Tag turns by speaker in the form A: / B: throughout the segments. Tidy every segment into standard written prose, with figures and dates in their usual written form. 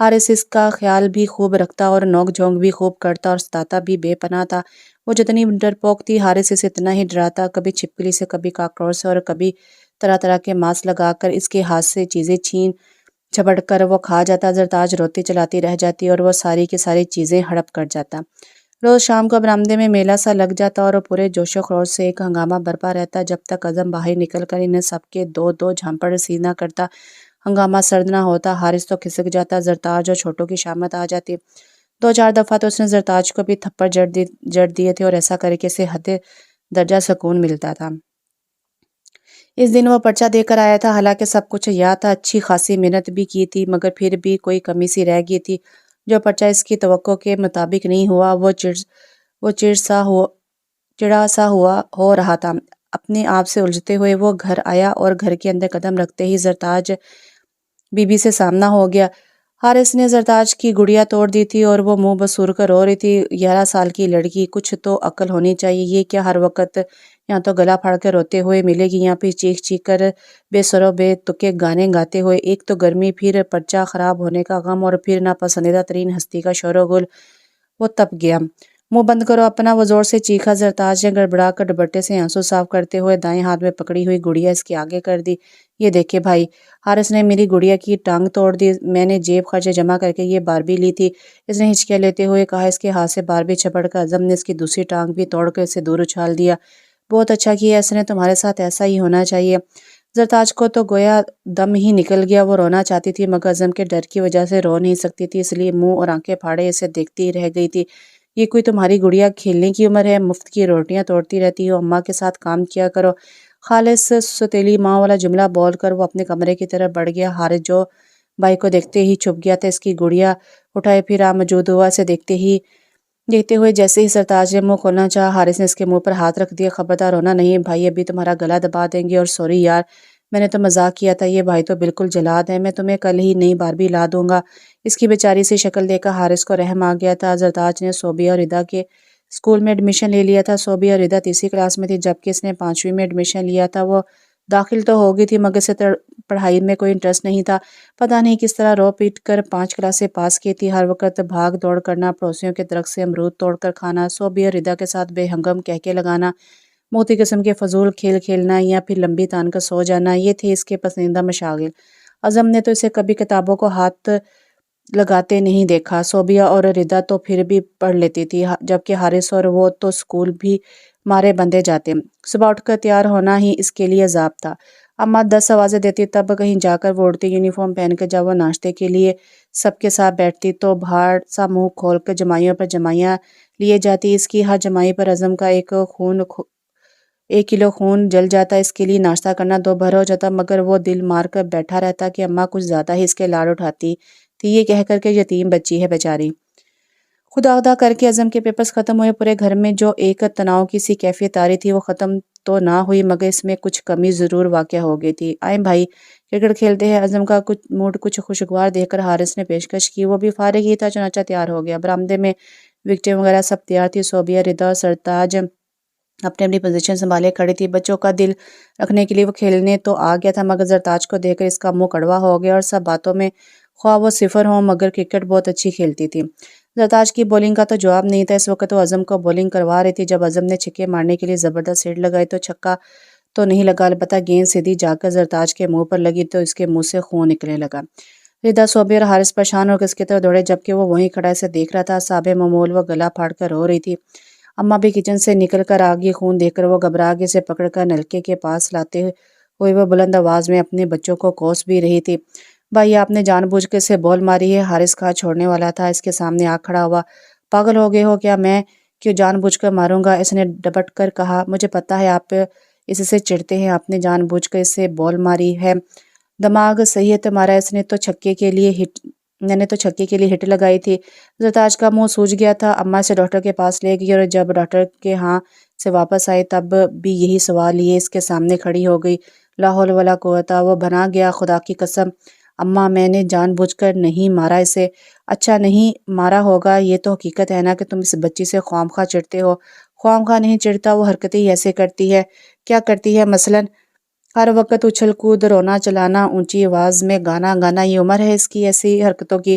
A: حارث اس کا خیال بھی خوب رکھتا اور نوک جھونک بھی خوب کرتا اور ستاتا بھی بے پناہ تھا۔ وہ جتنی ڈرپوک تھی حارث اسے اتنا ہی ڈراتا، کبھی چھپکلی سے، کبھی کاکروچ سے، اور کبھی طرح طرح کے ماس لگا کر اس کے ہاتھ سے چیزیں چھین جھپٹ کر وہ کھا جاتا۔ زرتاج روتی چلاتی رہ جاتی اور وہ ساری کی ساری چیزیں ہڑپ کر جاتا۔ روز شام کو برآمدے میں میلہ سا لگ جاتا اور پورے جوش و خروش سے ایک ہنگامہ برپا رہتا، جب تک اعظم باہر نکل کر انہیں سب کے دو دو جھاپڑ سیدھا کرتا ہنگامہ سرد نہ ہوتا۔ حارث تو کھسک جاتا، زرتاج اور چھوٹوں کی شامت آ جاتی۔ دو چار دفعہ تو اس نے زرتاج کو بھی تھپڑ جڑ دیے تھے اور ایسا کر کے اسے حد درجہ سکون ملتا تھا۔ اس دن وہ پرچہ دے کر آیا تھا، حالانکہ سب کچھ یاد تھا، اچھی خاصی محنت بھی کی تھی، مگر پھر بھی کوئی کمی سی رہ گئی تھی۔ جو پرچہ اس کی توقع کے مطابق نہیں ہوا، وہ چڑا سا ہو رہا تھا۔ اپنے آپ سے الجھتے ہوئے وہ گھر آیا اور گھر کے اندر قدم رکھتے ہی زرتاج بی بی سے سامنا ہو گیا۔ حارث نے زرتاج کی گڑیا توڑ دی تھی اور وہ منہ بسور کر رو رہی تھی۔ 11 سال کی لڑکی، کچھ تو عقل ہونی چاہیے، یہ کیا ہر وقت یا تو گلا پھاڑ کے روتے ہوئے ملے گی یا پھر چیخ چیخ کر بے سر و بے تکے گانے گاتے ہوئے۔ ایک تو گرمی، پھر پرچہ خراب ہونے کا غم، اور پھر ناپسندیدہ ترین ہستی کا شور و غل۔ وہ تپ گیا۔ منہ بند کرو اپنا، وہ زور سے چیخا۔ زرتاج نے گڑبڑا کر دوپٹے سے آنسو صاف کرتے ہوئے دائیں ہاتھ میں پکڑی ہوئی گڑیا اس کے آگے کر دی۔ یہ دیکھے بھائی، حارث نے میری گڑیا کی ٹانگ توڑ دی، میں نے جیب خرچ جمع کر کے یہ باربی لی تھی، اس نے ہچکیاں لیتے ہوئے کہا۔ اس کے ہاتھ سے باربی چھپٹ کر اعظم نے اس کی دوسری ٹانگ بھی توڑ کر اسے دور اچھال دیا۔ بہت اچھا کیا، اس نے تمہارے ساتھ ایسا ہی ہونا چاہیے۔ زرتاج کو تو گویا دم ہی نکل گیا، وہ رونا چاہتی تھی مگر اعظم کے ڈر کی وجہ سے رو نہیں سکتی تھی، اس لیے منہ اور آنکھیں پھاڑے اسے دیکھتی ہی رہ گئی تھی۔ یہ کوئی تمہاری گڑیا کھیلنے کی عمر ہے؟ مفت کی روٹیاں توڑتی رہتی ہو، اماں کے ساتھ کام کیا کرو۔ خالص سوتیلی ماں والا جملہ بول کر وہ اپنے کمرے کی طرف بڑھ گیا۔ حارث جو بھائی کو دیکھتے ہی چھپ گیا تھا، اس کی گڑیا اٹھائے پھر موجود ہوا۔ اسے دیکھتے ہوئے جیسے ہی زرتاج نے منہ کھولنا چاہا، حارث نے اس کے منہ پر ہاتھ رکھ دیا۔ خبردار رونا نہیں بھائی، ابھی تمہارا گلا دبا دیں گے۔ اور سوری یار، میں نے تو مذاق کیا تھا، یہ بھائی تو بالکل جلاد ہے، میں تمہیں کل ہی نئی باربی لا دوں گا۔ اس کی بیچاری سی شکل دیکھ کر حارث کو رحم آ گیا تھا۔ زرتاج نے صوبیہ اور ردا کے اسکول میں ایڈمیشن لے لیا تھا۔ صوبیہ اور ردا تیسری کلاس میں تھی جبکہ اس نے 5ویں میں ایڈمیشن لیا تھا۔ وہ داخل تو ہو گئی تھی مگر اسے پڑھائی میں کوئی انٹرسٹ نہیں تھا۔ پتہ نہیں کس طرح رو پیٹ کر 5 کلاسیں پاس کی تھی۔ ہر وقت بھاگ دوڑ کرنا، پڑوسیوں کے درخت سے امرود توڑ کر کھانا، صوبیہ اور ردا کے ساتھ بے ہنگم کہکے لگانا، موتی قسم کے فضول کھیل کھیلنا یا پھر لمبی تان کر سو جانا، یہ تھے اس کے پسندیدہ مشاغل۔ اعظم نے تو اسے کبھی کتابوں کو ہاتھ لگاتے نہیں دیکھا۔ صوبیہ اور ردا تو پھر بھی پڑھ لیتی تھی جبکہ حارث اور وہ تو اسکول بھی مارے بندھے جاتے۔ صبح اٹھ کر تیار ہونا ہی اس کے لیے عذاب تھا۔ اماں 10 آوازیں دیتی تب کہیں جا کر وہ اڑتی یونیفارم پہن کر جب وہ ناشتے کے لیے سب کے ساتھ بیٹھتی تو بھاڑ سا منہ کھول کر جمائیوں پر جمائیاں لیے جاتی۔ اس کی ہر جمائی پر اعظم کا 1 کلو خون جل جاتا، اس کے لیے ناشتہ کرنا دوبھر ہو جاتا، مگر وہ دل مار کر بیٹھا رہتا کہ اماں کچھ زیادہ ہی اس کے لاڈ اٹھاتی تھی، یہ کہہ کر کہ یتیم بچی ہے بیچاری۔ خدا خدا کر کے اعظم کے پیپرز ختم ہوئے۔ پورے گھر میں جو ایک تناؤ کی سی کیفیت آ رہی تھی وہ ختم تو نہ ہوئی مگر اس میں کچھ کمی ضرور واقع ہو گئی تھی۔ آئیں بھائی کرکٹ کھیلتے ہیں۔ اعظم کا موڈ کچھ خوشگوار دیکھ کر حارث نے پیشکش کی۔ وہ بھی فارغ ہی تھا، چنانچہ تیار ہو گیا۔ برآمدے میں وکٹیں وغیرہ سب تیار تھی۔ صوبیہ، ردا اور زرتاج اپنی اپنی پوزیشن سنبھالے کھڑی تھی۔ بچوں کا دل رکھنے کے لیے وہ کھیلنے تو آ گیا تھا مگر زرتاج کو دیکھ کر اس کا منہ کڑوا ہو گیا اور سب باتوں میں خواہ وہ صفر ہوں مگر کرکٹ بہت اچھی کھیلتی تھی۔ زرتاج کی بولنگ کا تو جواب نہیں تھا۔ اس وقت وہ اعظم کو بولنگ کروا رہی تھی۔ جب اعظم نے چھکے مارنے کے لیے زبردست ہٹ لگائی تو چھکا تو نہیں لگا، البتہ گیند سیدھی جا کر زرتاج کے منہ پر لگی تو اس کے منہ سے خون نکلنے لگا۔ ردا، صوبیہ اور حارث پریشان ہو کر اس کی طرف دوڑے جبکہ وہ وہیں کھڑا اسے دیکھ رہا تھا۔ صاحب معمول وہ گلا پھاڑ کر رو رہی تھی۔ اماں بھی کچن سے نکل کر آ گئی۔ خون دیکھ کر وہ گھبرا کے اسے پکڑ کر نلکے کے پاس لاتے ہوئے وہ بلند آواز میں اپنے بچوں کو کوس بھی رہی تھی۔ بھائی آپ نے جان بوجھ کر اسے بال ماری ہے۔ حارث کہاں چھوڑنے والا تھا، اس کے سامنے آ کھڑا ہوا۔ پاگل ہو گئے ہو کیا، میں کیوں جان بوجھ کر ماروں گا، اس نے ڈپٹ کر کہا۔ مجھے پتہ ہے آپ اس سے چڑھتے ہیں، آپ نے جان بوجھ کر اسے بال ماری ہے۔ دماغ صحیح ہے تمہارا، میں نے تو چھکے کے لیے ہٹ لگائی تھی۔ زرتاج کا منہ سوج گیا تھا۔ اماں سے ڈاکٹر کے پاس لے گئی اور جب ڈاکٹر کے ہاں سے واپس آئی تب بھی یہی سوال لیے اس کے سامنے کھڑی ہو گئی۔ لا حول ولا قوت، وہ بھنا گیا۔ خدا کی قسم اماں، میں نے جان بوجھ کر نہیں مارا اسے۔ اچھا نہیں مارا ہوگا، یہ تو حقیقت ہے نا کہ تم اس بچی سے خواہ مخواہ چڑھتے ہو۔ خواہ مخواہ نہیں چڑھتا، وہ حرکتیں ہی ایسے کرتی ہے۔ کیا کرتی ہے مثلاً؟ ہر وقت اچھل کود، رونا چلانا، اونچی آواز میں گانا گانا، یہ عمر ہے اس کی ایسی حرکتوں کی؟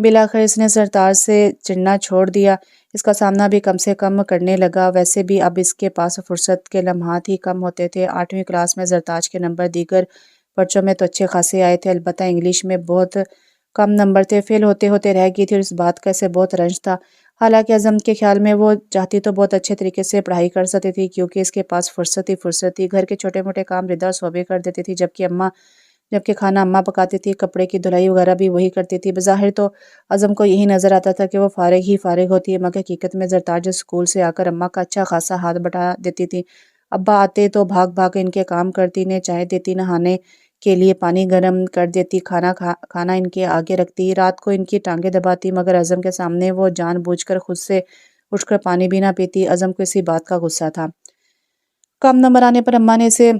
A: بالآخر اس نے سرتاج سے چڑھنا چھوڑ دیا، اس کا سامنا بھی کم سے کم کرنے لگا۔ ویسے بھی اب اس کے پاس فرصت کے لمحات ہی کم ہوتے تھے۔ 8ویں کلاس میں سرتاج کے نمبر دیگر پرچوں میں تو اچھے خاصے آئے تھے، البتہ انگلش میں بہت کم نمبر تھے، فیل ہوتے ہوتے رہ گئی تھی اور اس بات کا اسے بہت رنج تھا۔ حالانکہ اعظم کے خیال میں وہ چاہتی تو بہت اچھے طریقے سے پڑھائی کر سکتی تھی، کیونکہ اس کے پاس فرصت ہی فرصت تھی۔ گھر کے چھوٹے موٹے کام ردا اور صوبے کر دیتی تھی، جبکہ کھانا اماں پکاتی تھی، کپڑے کی دھلائی وغیرہ بھی وہی کرتی تھی۔ بظاہر تو اعظم کو یہی نظر آتا تھا کہ وہ فارغ ہوتی ہے، مگر حقیقت میں سرتاج اسکول سے آ کر اماں کا اچھا خاصا ہاتھ بٹا دیتی تھی۔ ابا آتے تو بھاگ بھاگ ان کے کام کرتی، انہیں چائے دیتی، نہانے کے لیے پانی گرم کر دیتی، کھانا ان کے آگے رکھتی، رات کو ان کی ٹانگیں دباتی، مگر اعظم کے سامنے وہ جان بوجھ کر خود سے اٹھ کر پانی بھی نہ پیتی۔ اعظم کو اسی بات کا غصہ تھا۔ کم نمبر آنے پر اماں نے اسے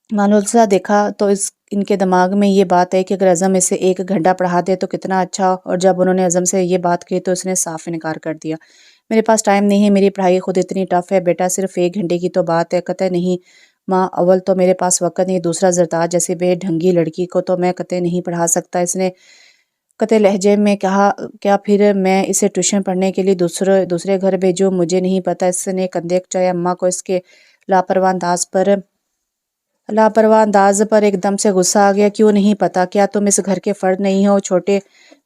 A: ملحوظہ دیکھا تو ان کے دماغ میں یہ بات ہے کہ اگر اعظم اسے 1 گھنٹہ پڑھا دے تو کتنا اچھا، اور جب انہوں نے اعظم سے یہ بات کہی تو اس نے صاف انکار کر دیا۔ میرے پاس ٹائم نہیں ہے، میری پڑھائی خود اتنی ٹف ہے بیٹا، صرف 1 گھنٹے کی تو بات ہے۔ قطع نہیں ماں، اول تو میرے پاس وقت نہیں، دوسرا سرتاج جیسی بے ڈھنگی لڑکی کو تو میں قطع نہیں پڑھا سکتا۔ اس نے قطع لہجے میں کہا، کیا پھر میں اسے ٹیوشن پڑھنے کے لیے دوسرے گھر بھیجوں؟ مجھے نہیں پتا۔ اس نے کندھے کچائے۔ اماں کو اس کے لاپرواہ انداز پر ایک دم سے غصہ آ گیا۔ کیوں نہیں پتا؟ کیا تم اس گھر کے فرد نہیں ہو؟ چھوٹے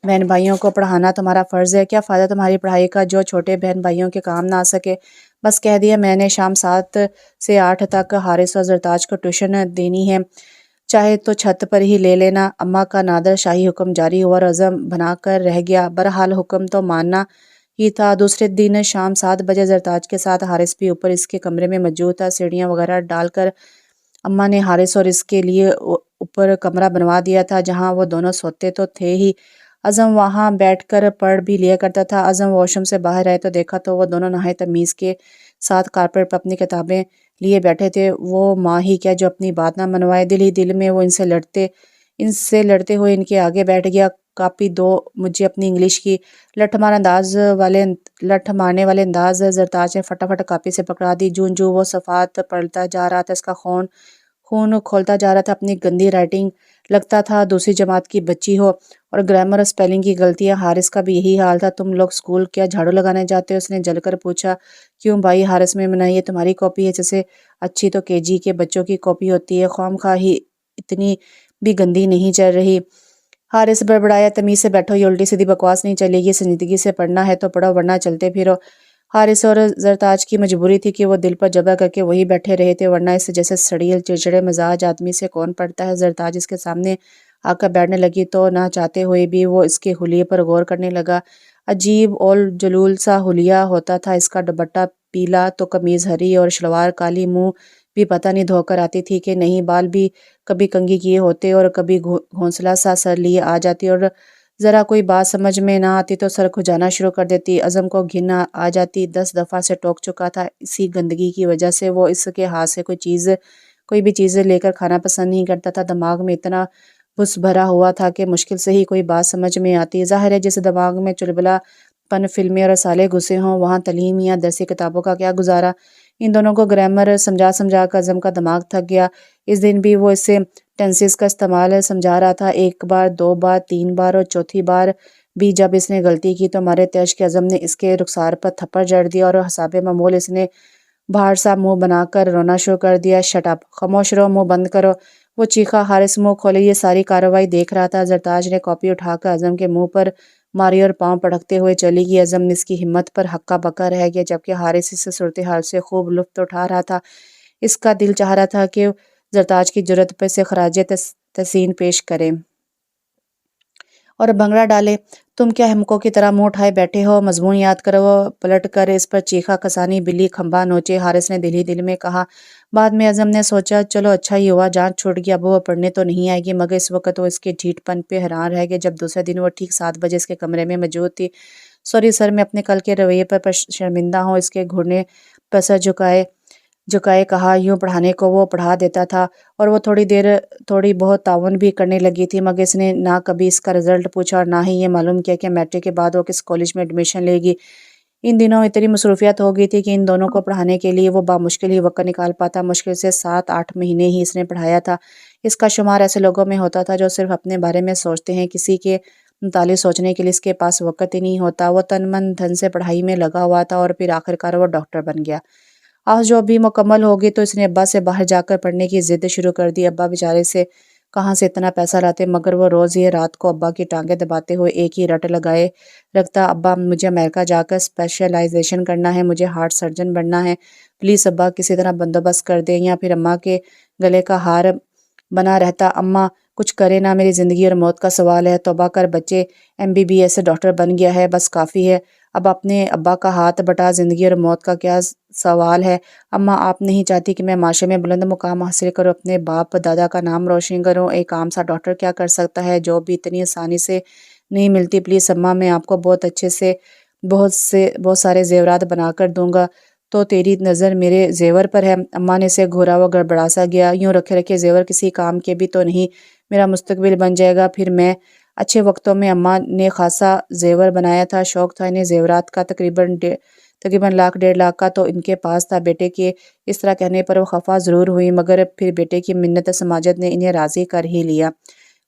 A: بہن بھائیوں کو پڑھانا تمہارا فرض ہے۔ کیا فائدہ تمہاری پڑھائی کا جو چھوٹے بہن بھائیوں کے کام نہ آ سکے؟ بس کہہ دیا میں نے، شام 7 سے 8 تک حارث اور سرتاج کو ٹیوشن دینی ہے، چاہے تو چھت پر ہی لے لینا۔ اماں کا نادر شاہی حکم جاری ہوا اور عزم بنا کر رہ گیا۔ بہرحال حکم تو ماننا ہی تھا۔ دوسرے دن شام 7 بجے سرتاج کے ساتھ حارث بھی اوپر اس کے کمرے میں موجود تھا۔ سیڑھیاں وغیرہ ڈال کر اماں نے حارث اور اس کے لیے اوپر کمرہ بنوا دیا تھا، جہاں وہ دونوں سوتے تو تھے ہی، اعظم وہاں بیٹھ کر پڑھ بھی لیا کرتا تھا۔ اعظم واش روم سے باہر آئے تو دیکھا تو وہ دونوں نہایت تمیز کے ساتھ کارپیٹ پر اپنی کتابیں لیے بیٹھے تھے۔ وہ ماں ہی کیا جو اپنی بات نہ منوائے۔ دل ہی دل میں وہ ان سے لڑتے ہوئے ان کے آگے بیٹھ گیا۔ کاپی دو مجھے اپنی انگلش کی۔ لٹھ مارنے والے انداز سرتاج نے فٹافٹ کاپی سے پکڑا دی۔ جوں وہ صفحات پلٹتا جا رہا تھا اس کا خون کھولتا جا رہا تھا۔ اپنی گندی رائٹنگ، لگتا تھا دوسری جماعت کی بچی ہو، اور گرامر اور سپیلنگ کی غلطیاں۔ حارث کا بھی یہی حال تھا۔ تم لوگ اسکول کیا جھاڑو لگانے جاتے ہو؟ اس نے جل کر پوچھا۔ کیوں بھائی؟ حارث میں منع، یہ تمہاری کاپی ہے، جیسے اچھی تو KG کے بچوں کی کاپی ہوتی ہے، خواہ مخواہ ہی اتنی بھی گندی نہیں چل رہی۔ حارث بڑبڑایا، تمیز سے بیٹھو، یہ الٹی سیدھی بکواس نہیں چلے گی، سنجیدگی سے پڑھنا ہے تو پڑھو ورنہ چلتے پھرو۔ حارث اور سرتاج کی مجبوری تھی کہ وہ دل پر جبر کر کے وہی بیٹھے رہے تھے، ورنہ اس جیسے سڑیل چڑچڑے مزاج آدمی سے کون پڑھتا ہے۔ سرتاج اس کے سامنے آ کر بیٹھنے لگی تو نہ چاہتے ہوئے بھی وہ اس کے حلیے پر غور کرنے لگا۔ عجیب اول جلول سا حلیہ ہوتا تھا اس کا، دوپٹہ پیلا تو قمیض ہری اور شلوار کالی، منہ بھی پتہ نہیں دھو کر آتی تھی کہ نہیں، بال بھی کبھی کنگھی کیے ہوتے اور کبھی گھونسلا سا سر لیے آ جاتی، اور ذرا کوئی بات سمجھ میں نہ آتی تو سر کھجانا شروع کر دیتی۔ اعظم کو گھن آ جاتی، 10 دفعہ سے ٹوک چکا تھا، اسی گندگی کی وجہ سے وہ اس کے ہاتھ سے کوئی بھی چیز لے کر کھانا پسند نہیں کرتا تھا۔ دماغ میں اتنا بس بھرا ہوا تھا کہ مشکل سے ہی کوئی بات سمجھ میں آتی۔ ظاہر ہے جس دماغ میں چلبلا پن فلمیں اور رسالے گھسے ہوں، وہاں تعلیم یا درسی کتابوں کا کیا گزارا۔ ان دونوں کو گرامر سمجھا کر اعظم کا دماغ تھک گیا۔ اس دن بھی وہ اسے ٹینسز کا استعمال سمجھا رہا تھا، 1 بار 2 بار 3 بار، اور چوتھی بار بھی جب اس نے غلطی کی تو مارے تیش کے اعظم نے اس کے رخسار پر تھپڑ جڑ دیا، اور حساب معمول اس نے بھاڑ سا منہ بنا کر رونا شروع کر دیا۔ شٹ اپ، خاموش رہو، منہ بند کرو، وہ چیخا۔ حارث منہ کھولے یہ ساری کارروائی دیکھ رہا تھا۔ سرتاج نے کاپی اٹھا کر اعظم کے منہ پر ماری اور پاؤں پٹکتے ہوئے چلی گئی۔ اعظم اس کی ہمت پر ہکا بکا رہ گیا، جبکہ حارث اس صورتحال سے خوب لطف اٹھا رہا تھا۔ اس کا دل چاہ رہا تھا کہ سرتاج کی جرأت پر اسے خراج تحسین پیش کرے اور بھنگڑا ڈالے۔ تم کیا احمقوں کی طرح منہ اٹھائے بیٹھے ہو؟ مضمون یاد کرو۔ پلٹ کر اس پر چیخا، کسانی بلی کھمبا نوچے، حارث نے دل ہی دل میں کہا۔ بعد میں اعظم نے سوچا، چلو اچھا ہی ہوا جان چھوٹ گئی، اب وہ پڑھنے تو نہیں آئے گی، مگر اس وقت وہ اس کے ڈھیٹ پن پہ حیران رہ گیا۔ جب دوسرے دن وہ ٹھیک 7 بجے اس کے کمرے میں موجود تھی۔ سوری سر، میں اپنے کل کے رویے پر شرمندہ ہوں، اس کے گھٹنے پر سر جھکائے کہا۔ یوں پڑھانے کو وہ پڑھا دیتا تھا، اور وہ تھوڑی بہت تعاون بھی کرنے لگی تھی، مگر اس نے نہ کبھی اس کا رزلٹ پوچھا اور نہ ہی یہ معلوم کیا کہ میٹرک کے بعد وہ کس کالج میں ایڈمیشن لے گی۔ ان دنوں اتنی مصروفیت ہو گئی تھی کہ ان دونوں کو پڑھانے کے لیے وہ بامشکل ہی وقت نکال پاتا۔ مشکل سے 7-8 مہینے ہی اس نے پڑھایا تھا۔ اس کا شمار ایسے لوگوں میں ہوتا تھا جو صرف اپنے بارے میں سوچتے ہیں، کسی کے متعلق سوچنے کے لیے اس کے پاس وقت ہی نہیں ہوتا۔ وہ تن من دھن سے پڑھائی میں لگا ہوا تھا اور پھر آخرکار وہ ڈاکٹر بن گیا۔ آج جو بھی مکمل ہوگی تو اس نے ابا سے باہر جا کر پڑھنے کی ضد شروع کر دی۔ ابا بیچارے سے کہاں سے اتنا پیسہ لاتے، مگر وہ روز ہی رات کو ابا کی ٹانگیں دباتے ہوئے ایک ہی رٹ لگائے رکھتا، ابا مجھے امریکہ جا کر اسپیشلائزیشن کرنا ہے، مجھے ہارٹ سرجن بننا ہے، پلیز ابا کسی طرح بندوبست کر دیں۔ یا پھر اماں کے گلے کا ہار بنا رہتا، اماں کچھ کرے نا، میری زندگی اور موت کا سوال ہے، توبہ کر بچے MBBS ڈاکٹر بن گیا ہے، بس کافی ہے، اب اپنے ابا کا ہاتھ بٹا، زندگی اور موت کا کیا سوال ہے۔ اماں آپ نہیں چاہتی کہ میں معاشرے میں بلند مقام حاصل کروں، اپنے باپ دادا کا نام روشن کروں، ایک عام سا ڈاکٹر کیا کر سکتا ہے، جو بھی اتنی آسانی سے نہیں ملتی، پلیز اماں میں آپ کو بہت اچھے سے بہت سارے زیورات بنا کر دوں گا، تو تیری نظر میرے زیور پر ہے۔ اماں نے اسے گھورا ہوا گڑبڑا سا گیا، یوں رکھے رکھے زیور کسی کام کے بھی تو نہیں، میرا مستقبل بن جائے گا پھر میں۔ اچھے وقتوں میں اماں نے خاصا زیور بنایا تھا، شوق تھا انہیں زیورات کا، تقریباً لاکھ 1.5 لاکھ کا تو ان کے پاس تھا۔ بیٹے کے اس طرح کہنے پر وہ خفا ضرور ہوئی، مگر پھر بیٹے کی منت سماجت نے انہیں راضی کر ہی لیا۔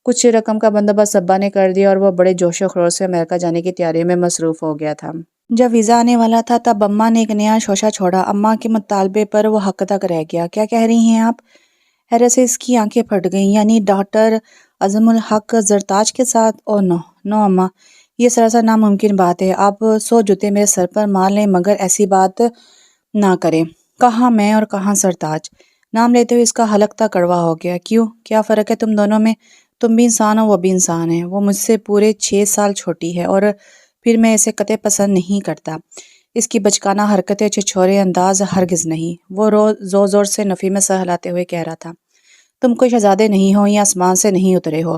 A: کچھ رقم کا بندوبست ابا نے کر دیا اور وہ بڑے جوش و خروش سے امریکہ جانے کی تیاریوں میں مصروف ہو گیا تھا۔ جب ویزا آنے والا تھا تب اماں نے ایک نیا شوشہ چھوڑا۔ اماں کے مطالبے پر وہ حق تک رہ گیا۔ کیا کہہ رہی ہیں آپ؟ حیرت سے اس کی آنکھیں پھٹ گئیں۔ یعنی ڈاکٹر عظم الحق زرتاج کے ساتھ؟ او نو اماں، یہ سراسر ناممکن بات ہے، آپ 100 جوتے میرے سر پر مار لیں مگر ایسی بات نہ کریں۔ کہاں میں اور کہاں سرتاج؟ نام لیتے ہوئے اس کا حلق تک کڑوا ہو گیا۔ کیوں؟ کیا فرق ہے تم دونوں میں؟ تم بھی انسان ہو، وہ بھی انسان ہے، وہ مجھ سے پورے 6 سال چھوٹی ہے، اور پھر میں اسے قطعی پسند نہیں کرتا۔ اس کی بچکانہ حرکتیں، چھچورے انداز ہرگز نہیں۔ وہ زور زور سے نفی میں سر ہلاتے ہوئے کہہ رہا تھا، تم کوئی شہزادے نہیں ہو یا آسمان سے نہیں اترے ہو۔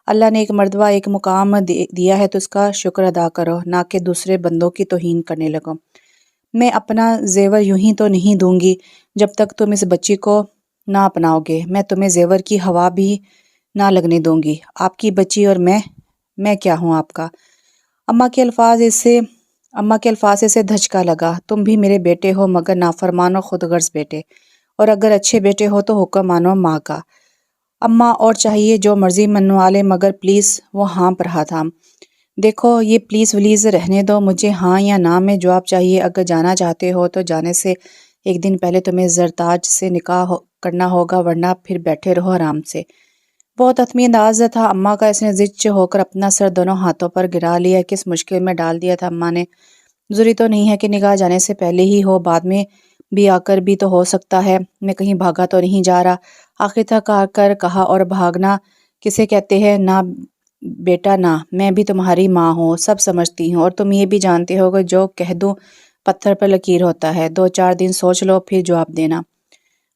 A: اللہ نے ایک مرتبہ ایک مقام دیا ہے تو اس کا شکر ادا کرو، نہ کہ دوسرے بندوں کی توہین کرنے لگو۔ میں اپنا زیور یوں ہی تو نہیں دوں گی جب تک تم اس بچی کو نہ اپناؤ گے، میں تمہیں زیور کی ہوا بھی نہ لگنے دوں گی۔ آپ کی بچی اور میں کیا ہوں آپ کا؟ اماں کے الفاظ سے دھچکا لگا۔ تم بھی میرے بیٹے ہو مگر نافرمان و خود غرض بیٹے، اور اگر اچھے بیٹے ہو تو حکم مانو ماں کا۔ اماں اور چاہیے جو مرضی منوا لے مگر پلیز، وہ ہانپ رہا تھا۔ دیکھو یہ پلیز ولیز رہنے دو، مجھے ہاں یا نہ میں جواب چاہیے۔ اگر جانا چاہتے ہو تو جانے سے ایک دن پہلے تمہیں زرتاج سے نکاح کرنا ہوگا، ورنہ پھر بیٹھے رہو آرام سے۔ بہت حتمی انداز تھا اماں کا، اس نے ضد ہو کر اپنا سر دونوں ہاتھوں پر گرا لیا۔ کس مشکل میں ڈال دیا تھا اماں نے؟ ضروری تو نہیں ہے کہ نکاح جانے سے پہلے ہی ہو، بعد میں بھی آ کر بھی تو ہو سکتا ہے۔ میں کہیں بھاگا تو نہیں جا رہا؟ آخر تک آ کر کہا، اور بھاگنا کسے کہتے ہیں؟ نہ بیٹا نہ، میں بھی تمہاری ماں ہوں، سب سمجھتی ہوں، اور تم یہ بھی جانتے ہو کہ جو کہہ دوں پتھر پر لکیر ہوتا ہے۔ 2-4 دن سوچ لو پھر جواب دینا۔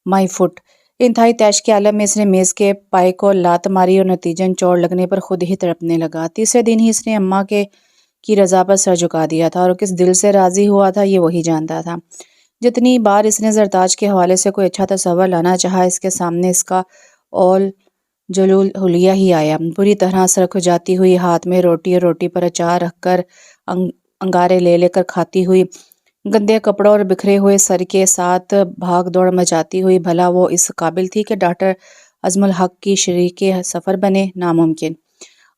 A: مائی فٹ۔ انتہائی طیش کے عالم میں اس نے میز کے پائے کو لات ماری اور نتیجن چوٹ لگنے پر خود ہی تڑپنے لگا۔ تیسرے دن ہی اس نے اماں کی رضا پر سر جھکا دیا تھا، اور کس دل سے راضی ہوا تھا یہ وہی جانتا تھا۔ جتنی بار اس نے زرتاج کے حوالے سے کوئی اچھا تصور لانا چاہا، اس کے سامنے اس کا اول جلول حلیہ ہی آیا۔ بری طرح سرخ جاتی ہوئی، ہاتھ میں روٹی اور روٹی پر اچار رکھ کر انگارے لے لے کر کھاتی ہوئی، گندے کپڑوں اور بکھرے ہوئے سر کے ساتھ بھاگ دوڑ مچاتی ہوئی، بھلا وہ اس قابل تھی کہ ڈاکٹر عظم الحق کی شریک سفر بنے؟ ناممکن۔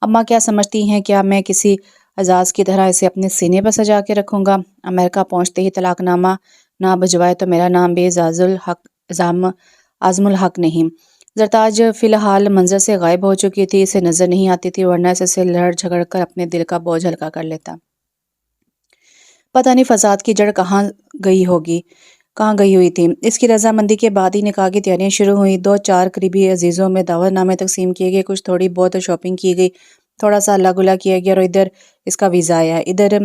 A: اماں کیا سمجھتی ہیں، کیا میں کسی اعزاز کی طرح اسے اپنے سینے پر سجا کے رکھوں گا؟ امریکہ پہنچتے ہی طلاق نامہ نہ بھجوائے تو میرا نام بھی عظم الحق نہیں۔ زرتاج فی الحال منظر سے غائب ہو چکی تھی، اسے نظر نہیں آتی تھی، ورنہ اس سے لڑ جھگڑ کر اپنے دل کا بوجھ ہلکا کر لیتا۔ پتہ نہیں فساد کی جڑ کہاں گئی ہوئی تھی۔ اس کی رضامندی کے بعد ہی نکاح کی تیاریاں شروع ہوئیں۔ 2-4 قریبی عزیزوں میں دعوت نامے تقسیم کیے گئے، کچھ تھوڑی بہت شاپنگ کی گئی، تھوڑا سا اللہ گلا کیا گیا، اور ادھر اس کا ویزا آیا، ادھر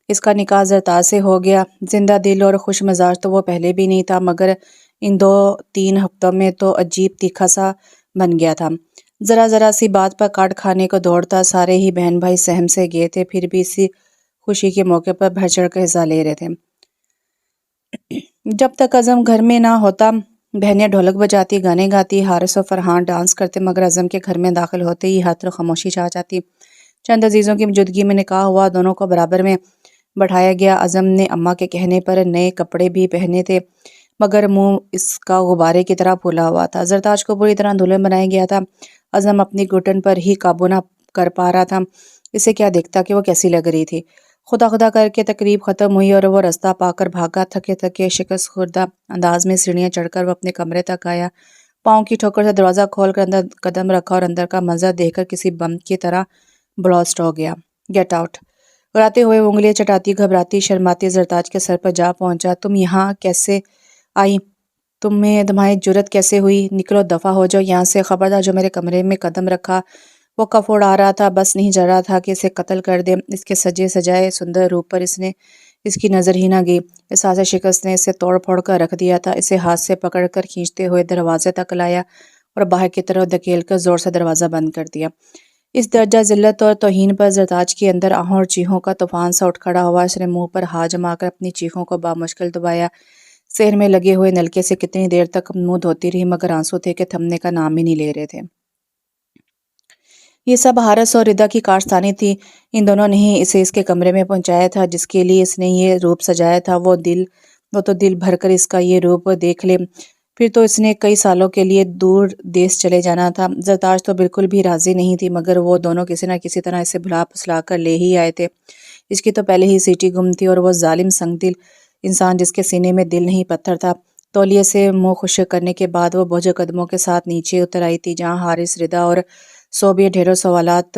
A: اس کا نکاح زرتاج سے ہو گیا۔ زندہ دل اور خوش مزاج تو وہ پہلے بھی نہیں تھا، مگر ان 2-3 ہفتوں میں تو عجیب تیکھا سا بن گیا تھا۔ ذرا سی بات پر کاٹ کھانے کو دوڑتا۔ سارے ہی بہن بھائی سہم سے گئے تھے، پھر بھی اسی خوشی کے موقع پر بڑھ چڑھ کر حصہ لے رہے تھے۔ جب تک عظم گھر میں نہ ہوتا، بہنیں ڈھولک بجاتی، گانے گاتی، حارث و فرحان ڈانس کرتے، مگر عظم کے گھر میں داخل ہوتے ہی ہر طرف خاموشی چھا جاتی۔ چند عزیزوں کی موجودگی میں نکاح ہوا، دونوں کو برابر میں بٹھایا گیا۔ عظم نے اماں کے کہنے پر نئے کپڑے بھی پہنے تھے، مگر منہ اس کا غبارے کی طرح پھولا ہوا تھا۔ زرتاج کو بری طرح دلہن بنایا گیا تھا۔ عظم اپنی گھٹن پر ہی قابو نہ کر پا رہا تھا۔ اسے کیا دیکھتا کہ وہ کیسی لگ رہی تھی۔ خدا خدا کر کے تقریب ختم ہوئی اور وہ رستہ پا کر بھاگا، تھکے تھکے شکست خوردہ انداز میں سیڑھیاں چڑھ کر وہ اپنے کمرے تک آیا۔ پاؤں کی ٹھوکر سے دروازہ کھول کر اندر قدم رکھا اور اندر کا منظر دیکھ کر کسی بم کی طرح بلاسٹ ہو گیا۔ Get out! گراتے ہوئے وہ انگلیاں چٹاتی گھبراتی شرماتی زرتاج کے سر پر جا پہنچا۔ تم یہاں کیسے آئی؟ تمہاری جرت کیسے ہوئی؟ نکلو، دفع ہو جاؤ یہاں سے، خبردار جو میرے کمرے میں قدم رکھا۔ وہ کف اڑا رہا تھا، بس نہیں چل رہا تھا کہ اسے قتل کر دے۔ اس کے سجے سجائے سندر روپ پر اس کی نظر ہی نہ گئی۔ احساس شکست نے اسے توڑ پھوڑ کر رکھ دیا تھا۔ اسے ہاتھ سے پکڑ کر کھینچتے ہوئے دروازے تک لایا اور باہر کی طرف دھکیل کر زور سے دروازہ بند کر دیا۔ اس درجہ ذلت اور توہین پر زرتاج کے اندر آہوں اور چیخوں کا طوفان سا اٹھ کھڑا ہوا۔ اس نے منہ پر ہاتھ جما کر اپنی چیخوں کو بامشکل دبایا۔ صحن میں لگے ہوئے نلکے سے کتنی دیر تک منہ دھوتی رہی، مگر آنسو تھے کہ تھمنے کا نام ہی نہیں لے رہے تھے۔ یہ سب حارث اور ردا کی کارستانی تھی۔ ان دونوں نے ہی اسے اس کے کمرے میں پہنچایا تھا جس کے لیے اس نے یہ روپ سجایا تھا۔ وہ تو دل بھر کر اس کا یہ روپ دیکھ لے، پھر تو اس نے کئی سالوں کے لیے دور دیس چلے جانا تھا۔ زرتاج تو بالکل بھی راضی نہیں تھی، مگر وہ دونوں کسی نہ کسی طرح اسے بھلا پھسلا کر لے ہی آئے تھے۔ اس کی تو پہلے ہی سیٹی گم تھی، اور وہ ظالم سنگ دل انسان جس کے سینے میں دل نہیں پتھر تھا، تولیے سے منہ خشک کرنے کے بعد وہ بوجھل قدموں کے ساتھ نیچے اتر آئی تھی، جہاں حارث، ردا اور صوبیہ ڈھیروں سوالات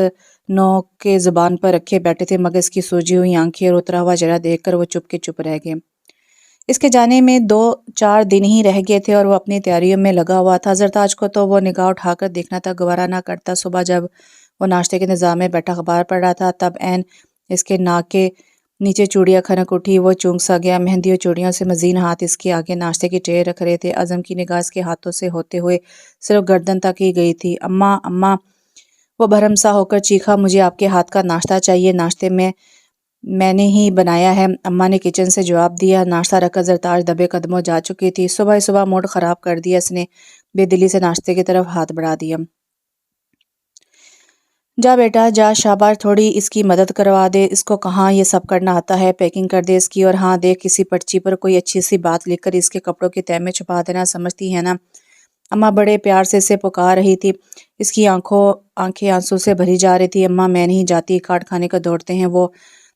A: نو کے زبان پر رکھے بیٹھے تھے، مگر اس کی سوجی ہوئی آنکھیں اور اترا ہوا چہرہ دیکھ کر وہ چپ کے چپ رہ گئے۔ اس کے جانے میں 2-4 دن ہی رہ گئے تھے اور وہ اپنی تیاریوں میں لگا ہوا تھا۔ زرتاج کو تو وہ نگاہ اٹھا کر دیکھنا تک گوارا نہ کرتا۔ صبح جب وہ ناشتے کے انتظام میں بیٹھا اخبار پڑھ رہا تھا، تب عین اس کے ناک کے نیچے چوڑیاں کھنک اٹھی۔ وہ چونک سا گیا۔ مہندی اور چوڑیوں سے مزین ہاتھ اس کے آگے ناشتے کی ٹرے رکھ رہے تھے۔ اعظم کی نگاہ اس کے ہاتھوں سے ہوتے ہوئے صرف گردن تک ہی گئی تھی۔ اماں، اماں! وہ بھرم سا ہو کر چیخا، مجھے آپ کے ہاتھ کا ناشتہ چاہیے، ناشتے میں نے ہی بنایا ہے، اماں نے کچن سے جواب دیا۔ ناشتہ رکھ کر زرتاج دبے قدموں جا چکی تھی۔ صبح صبح موڈ خراب کر دیا اس نے، بے دلی سے ناشتے کی طرف ہاتھ بڑھا دیا۔ جا بیٹا جا، شاباش، تھوڑی اس کی مدد کروا دے، اس کو کہاں یہ سب کرنا آتا ہے، پیکنگ کر دے اس کی، اور ہاں دیکھ کسی پرچی پر کوئی اچھی سی بات لکھ کر اس کے کپڑوں کی تہہ میں چھپا دینا، سمجھتی ہے نا؟ اماں بڑے پیار سے اسے پکار رہی تھی۔ اس کی آنکھیں آنسو سے بھری جا رہی تھی۔ اماں میں نہیں جاتی، کاٹ کھانے کو دوڑتے ہیں وہ،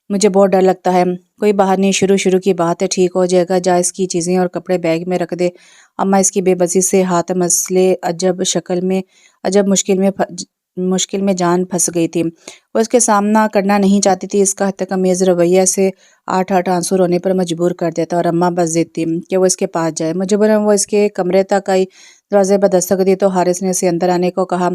A: مجھے بہت ڈر لگتا ہے۔ کوئی باہر نہیں، شروع کی بات ہے، ٹھیک ہو جائے گا، جا اس کی چیزیں اور کپڑے بیگ میں رکھ دے۔ اماں اس کی بے بسی سے ہاتھ مسلے عجب مشکل میں جان پھنس گئی تھی۔ وہ اس کے سامنا کرنا نہیں چاہتی تھی۔ اس کا تمیز رویہ سے آٹھ آنسو رونے پر مجبور کر دیتا، اور اماں بس ضد تھی کہ وہ اس کے پاس جائے۔ مجبوراً وہ اس کے کمرے تک آئی۔ دروازے پر دستک دی تو حارث نے اسے اندر آنے کو کہا۔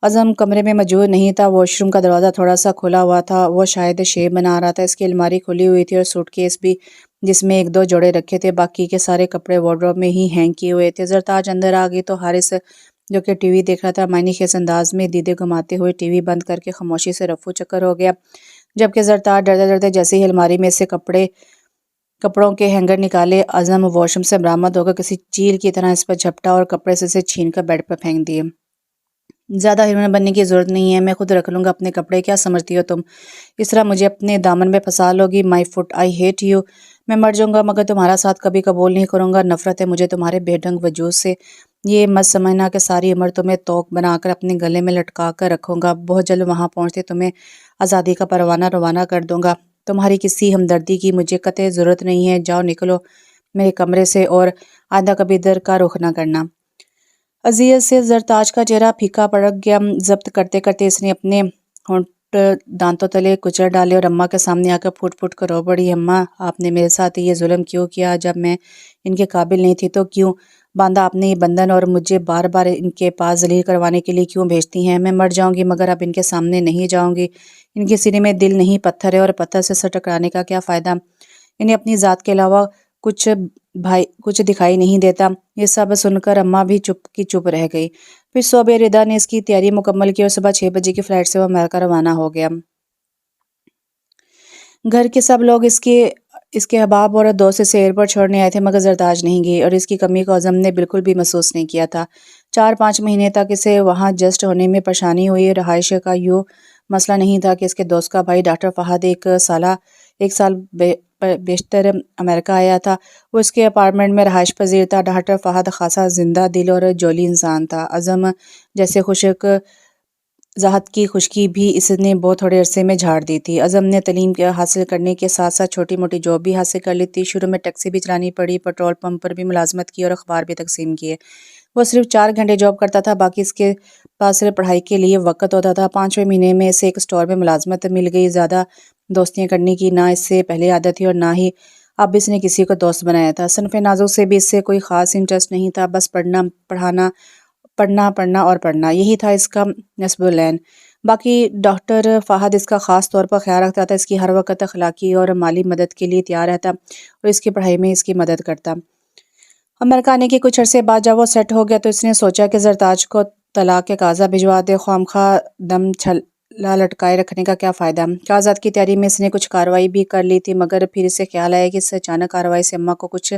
A: اعظم کمرے میں موجود نہیں تھا۔ واش روم کا دروازہ تھوڑا سا کھلا ہوا تھا، وہ شاید شیو بنا رہا تھا۔ اس کی الماری کھلی ہوئی تھی اور سوٹ کیس بھی، جس میں 1-2 جوڑے رکھے تھے، باقی کے سارے کپڑے وارڈروب میں ہی ہینگ کیے ہوئے تھے۔ زرتاج اندر آ گئی تو حارث، جو کہ ٹی وی دیکھ رہا تھا، معنی خیز انداز میں دیدے گھماتے ہوئے ٹی وی بند کر کے خاموشی سے رفو چکر ہو گیا، جبکہ زرتاج ڈرتے ڈرتے جیسے ہی الماری میں سے کپڑوں کے ہینگر نکالے، اعظم واش روم سے برآمد ہو کر کسی چیل کی طرح اس پر جھپٹا اور کپڑے سے اسے چھین کر بیڈ پر پھینک دیے۔ زیادہ ہیروئن بننے کی ضرورت نہیں ہے، میں خود رکھ لوں گا اپنے کپڑے، کیا سمجھتی ہو تم؟ اس طرح مجھے اپنے دامن میں پھنسا لوگی؟ My foot, I hate you! میں مر جاؤں گا مگر تمہارا ساتھ کبھی قبول نہیں کروں گا۔ نفرت ہے مجھے تمہارے بے ڈھنگ وجود سے۔ یہ مت سمجھنا کہ ساری عمر تمہیں توق بنا کر اپنے گلے میں لٹکا کر رکھوں گا، بہت جلد وہاں پہنچتے تمہیں آزادی کا پروانہ روانہ کر دوں گا۔ تمہاری کسی ہمدردی کی مجھے قطع ضرورت نہیں ہے، جاؤ نکلو میرے کمرے سے، اور آئندہ کبھی ادھر کا رخ نہ کرنا۔ اذیت سے زرتاج کا چہرہ پھیکا پڑ گیا۔ ضبط کرتے کرتے اس نے اپنے ہونٹ دانتوں تلے کچل ڈالے اور اماں کے سامنے آ کر پھوٹ پھوٹ کر رو پڑی۔ اماں، آپ نے میرے ساتھ یہ ظلم کیوں کیا؟ جب میں ان کے قابل نہیں تھی تو کیوں باندھا آپ نے یہ بندھن، اور مجھے بار بار ان کے پاس ذلیل کروانے کے لیے کیوں بھیجتی ہیں؟ میں مر جاؤں گی مگر اب ان کے سامنے نہیں جاؤں گی۔ ان کے سینے میں دل نہیں پتھر ہے، اور پتھر سے سر ٹکرانے کا کیا فائدہ؟ انہیں اپنی ذات کے علاوہ کچھ دکھائی نہیں دیتا۔ یہ سب سن کر اماں بھی چپ کی چپ رہ گئی۔ پھر صوبیہ ردا نے اس کی تیاری مکمل کی اور صبح 6 بجے کی فلائٹ سے وہ امریکہ روانہ ہو گیا۔ گھر کے سب لوگ اس کے احباب اور دوست اسے ایئرپورٹ چھوڑنے آئے تھے، مگر زرتاج نہیں گئی، اور اس کی کمی کو اعظم نے بالکل بھی محسوس نہیں کیا تھا۔ 4-5 مہینے تک اسے وہاں ایڈجسٹ ہونے میں پریشانی ہوئی۔ رہائش کا یوں مسئلہ نہیں تھا کہ اس کے دوست کا بھائی ڈاکٹر فہد ایک سال بیشتر امریکہ آیا تھا۔ وہ اس کے اپارٹمنٹ میں رہائش پذیر تھا۔ ڈاکٹر فہد خاصا زندہ دل اور جولی انسان تھا۔ اعظم جیسے خشک ذات کی خشکی بھی اس نے بہت تھوڑے عرصے میں جھاڑ دی تھی۔ اعظم نے تعلیم حاصل کرنے کے ساتھ ساتھ چھوٹی موٹی جاب بھی حاصل کر لی تھی۔ شروع میں ٹیکسی بھی چلانی پڑی، پیٹرول پمپ پر بھی ملازمت کی اور اخبار بھی تقسیم کیے۔ وہ صرف 4 گھنٹے جاب کرتا تھا، باقی اس کے پاس صرف پڑھائی کے لیے وقت ہوتا تھا۔ 5ویں مہینے میں اسے ایک اسٹور میں ملازمت مل گئی۔ زیادہ دوستیاں کرنے کی نہ اس سے پہلے عادت تھی اور نہ ہی اب اس نے کسی کو دوست بنایا تھا۔ صنف نازک سے بھی اس سے کوئی خاص انٹرسٹ نہیں تھا، بس پڑھنا اور پڑھنا، یہی تھا اس کا نصب العین۔ باقی ڈاکٹر فہد اس کا خاص طور پر خیال رکھتا تھا، اس کی ہر وقت اخلاقی اور مالی مدد کے لیے تیار رہتا اور اس کی پڑھائی میں اس کی مدد کرتا۔ امریکہ آنے کے کچھ عرصے بعد جب وہ سیٹ ہو گیا تو اس نے سوچا کہ زرتاج کو طلاق کے کاغذات بھجوا دے، خواہ دم چھلا لٹکائے رکھنے کا کیا فائدہ۔ کاغذات کی تیاری میں اس نے کچھ کارروائی بھی کر لی تھی، مگر پھر اسے خیال آیا کہ اس اچانک کارروائی سے اماں کو کچھ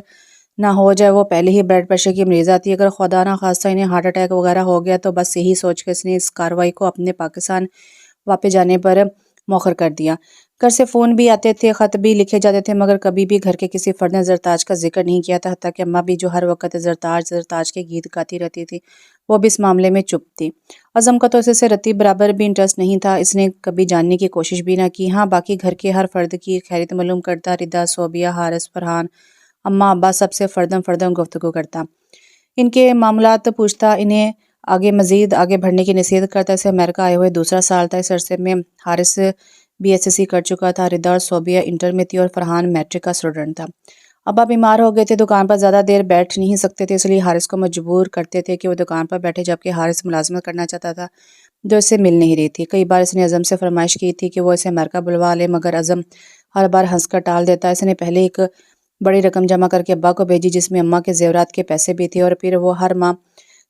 A: نہ ہو جائے۔ وہ پہلے ہی بلڈ پریشر کی مریضہ تھی، اگر خدا نہ خواستہ انہیں ہارٹ اٹیک وغیرہ ہو گیا تو بس یہی سوچ کر اس نے اس کارروائی کو اپنے پاکستان واپس جانے پر مؤخر کر دیا۔ گھر سے فون بھی آتے تھے، خط بھی لکھے جاتے تھے، مگر کبھی بھی گھر کے کسی فرد نے زرتاج کا ذکر نہیں کیا تھا۔ حتیٰ کہ اماں بھی جو ہر وقت زرتاج کے گیت گاتی رہتی تھی، وہ بھی اس معاملے میں چپ تھی۔ اعظم کا تو اس سے رتی برابر بھی انٹرسٹ نہیں تھا، اس نے کبھی جاننے کی کوشش بھی نہ کی۔ ہاں، باقی گھر کے ہر فرد کی خیریت معلوم کرتا، ردا، صوبیہ، حارث، فرحان، اماں ابا سب سے فردم گفتگو کرتا، ان کے معاملات پوچھتا، انہیں مزید آگے بڑھنے کی نصیحت کرتا۔ اسے امریکہ آئے ہوئے دوسرا سال تھا۔ اس عرصے میں حارث BSSC کر چکا تھا، ردا اور صوبیہ انٹر میں تھی اور فرحان میٹرک کا اسٹوڈنٹ تھا۔ ابا بیمار ہو گئے تھے، دکان پر زیادہ دیر بیٹھ نہیں سکتے تھے، اس لیے حارث کو مجبور کرتے تھے کہ وہ دکان پر بیٹھے، جبکہ حارث ملازمت کرنا چاہتا تھا جو اس سے مل نہیں رہی تھی۔ کئی بار اس نے اعظم سے فرمائش کی تھی کہ وہ اسے امریکہ بلوا لے، مگر اعظم ہر بار ہنس کر ٹال دیتا۔ اس نے پہلے ایک بڑی رقم جمع کر کے ابا کو بھیجی، جس میں اماں کے زیورات کے پیسے بھی تھے، اور پھر وہ ہر ماہ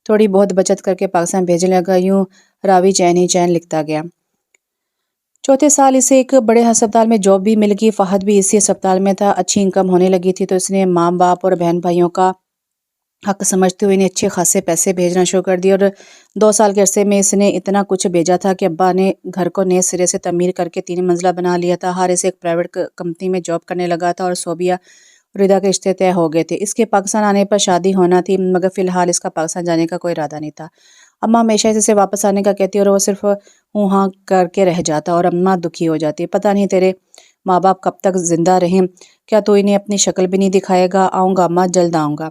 A: تھوڑی بہت بچت کر کے پاکستان بھیجنے لگا۔ یوں راوی چین ہی چین لکھتا گیا۔ چوتھے سال اسے ایک بڑے ہسپتال میں جاب بھی مل گئی۔ فہد بھی اسی ہسپتال میں تھا۔ اچھی انکم ہونے لگی تھی تو اس نے ماں باپ اور بہن بھائیوں کا حق سمجھتے ہوئے انہیں اچھے خاصے پیسے بھیجنا شروع کر دیے، اور 2 سال کے عرصے میں اس نے اتنا کچھ بھیجا تھا کہ ابا نے گھر کو نئے سرے سے تعمیر کر کے 3 منزلہ بنا لیا تھا۔ حارث ایک پرائیویٹ کمپنی میں جاب کرنے لگا تھا اور صوبیہ ردا کے رشتے طے ہو گئے تھے۔ اس کے پاکستان آنے پر شادی ہونا تھی، مگر فی الحال اس کا پاکستان جانے کا کوئی ارادہ نہیں تھا۔ اماں ہمیشہ اسے واپس آنے کا کہتی اور وہ صرف ہوں ہاں کر کے رہ جاتا، اور اماں دکھی ہو جاتی۔ پتہ نہیں تیرے ماں باپ کب تک زندہ رہیں، کیا تو انہیں اپنی شکل بھی نہیں دکھائے گا؟ آؤں گا اماں، جلد آؤں گا۔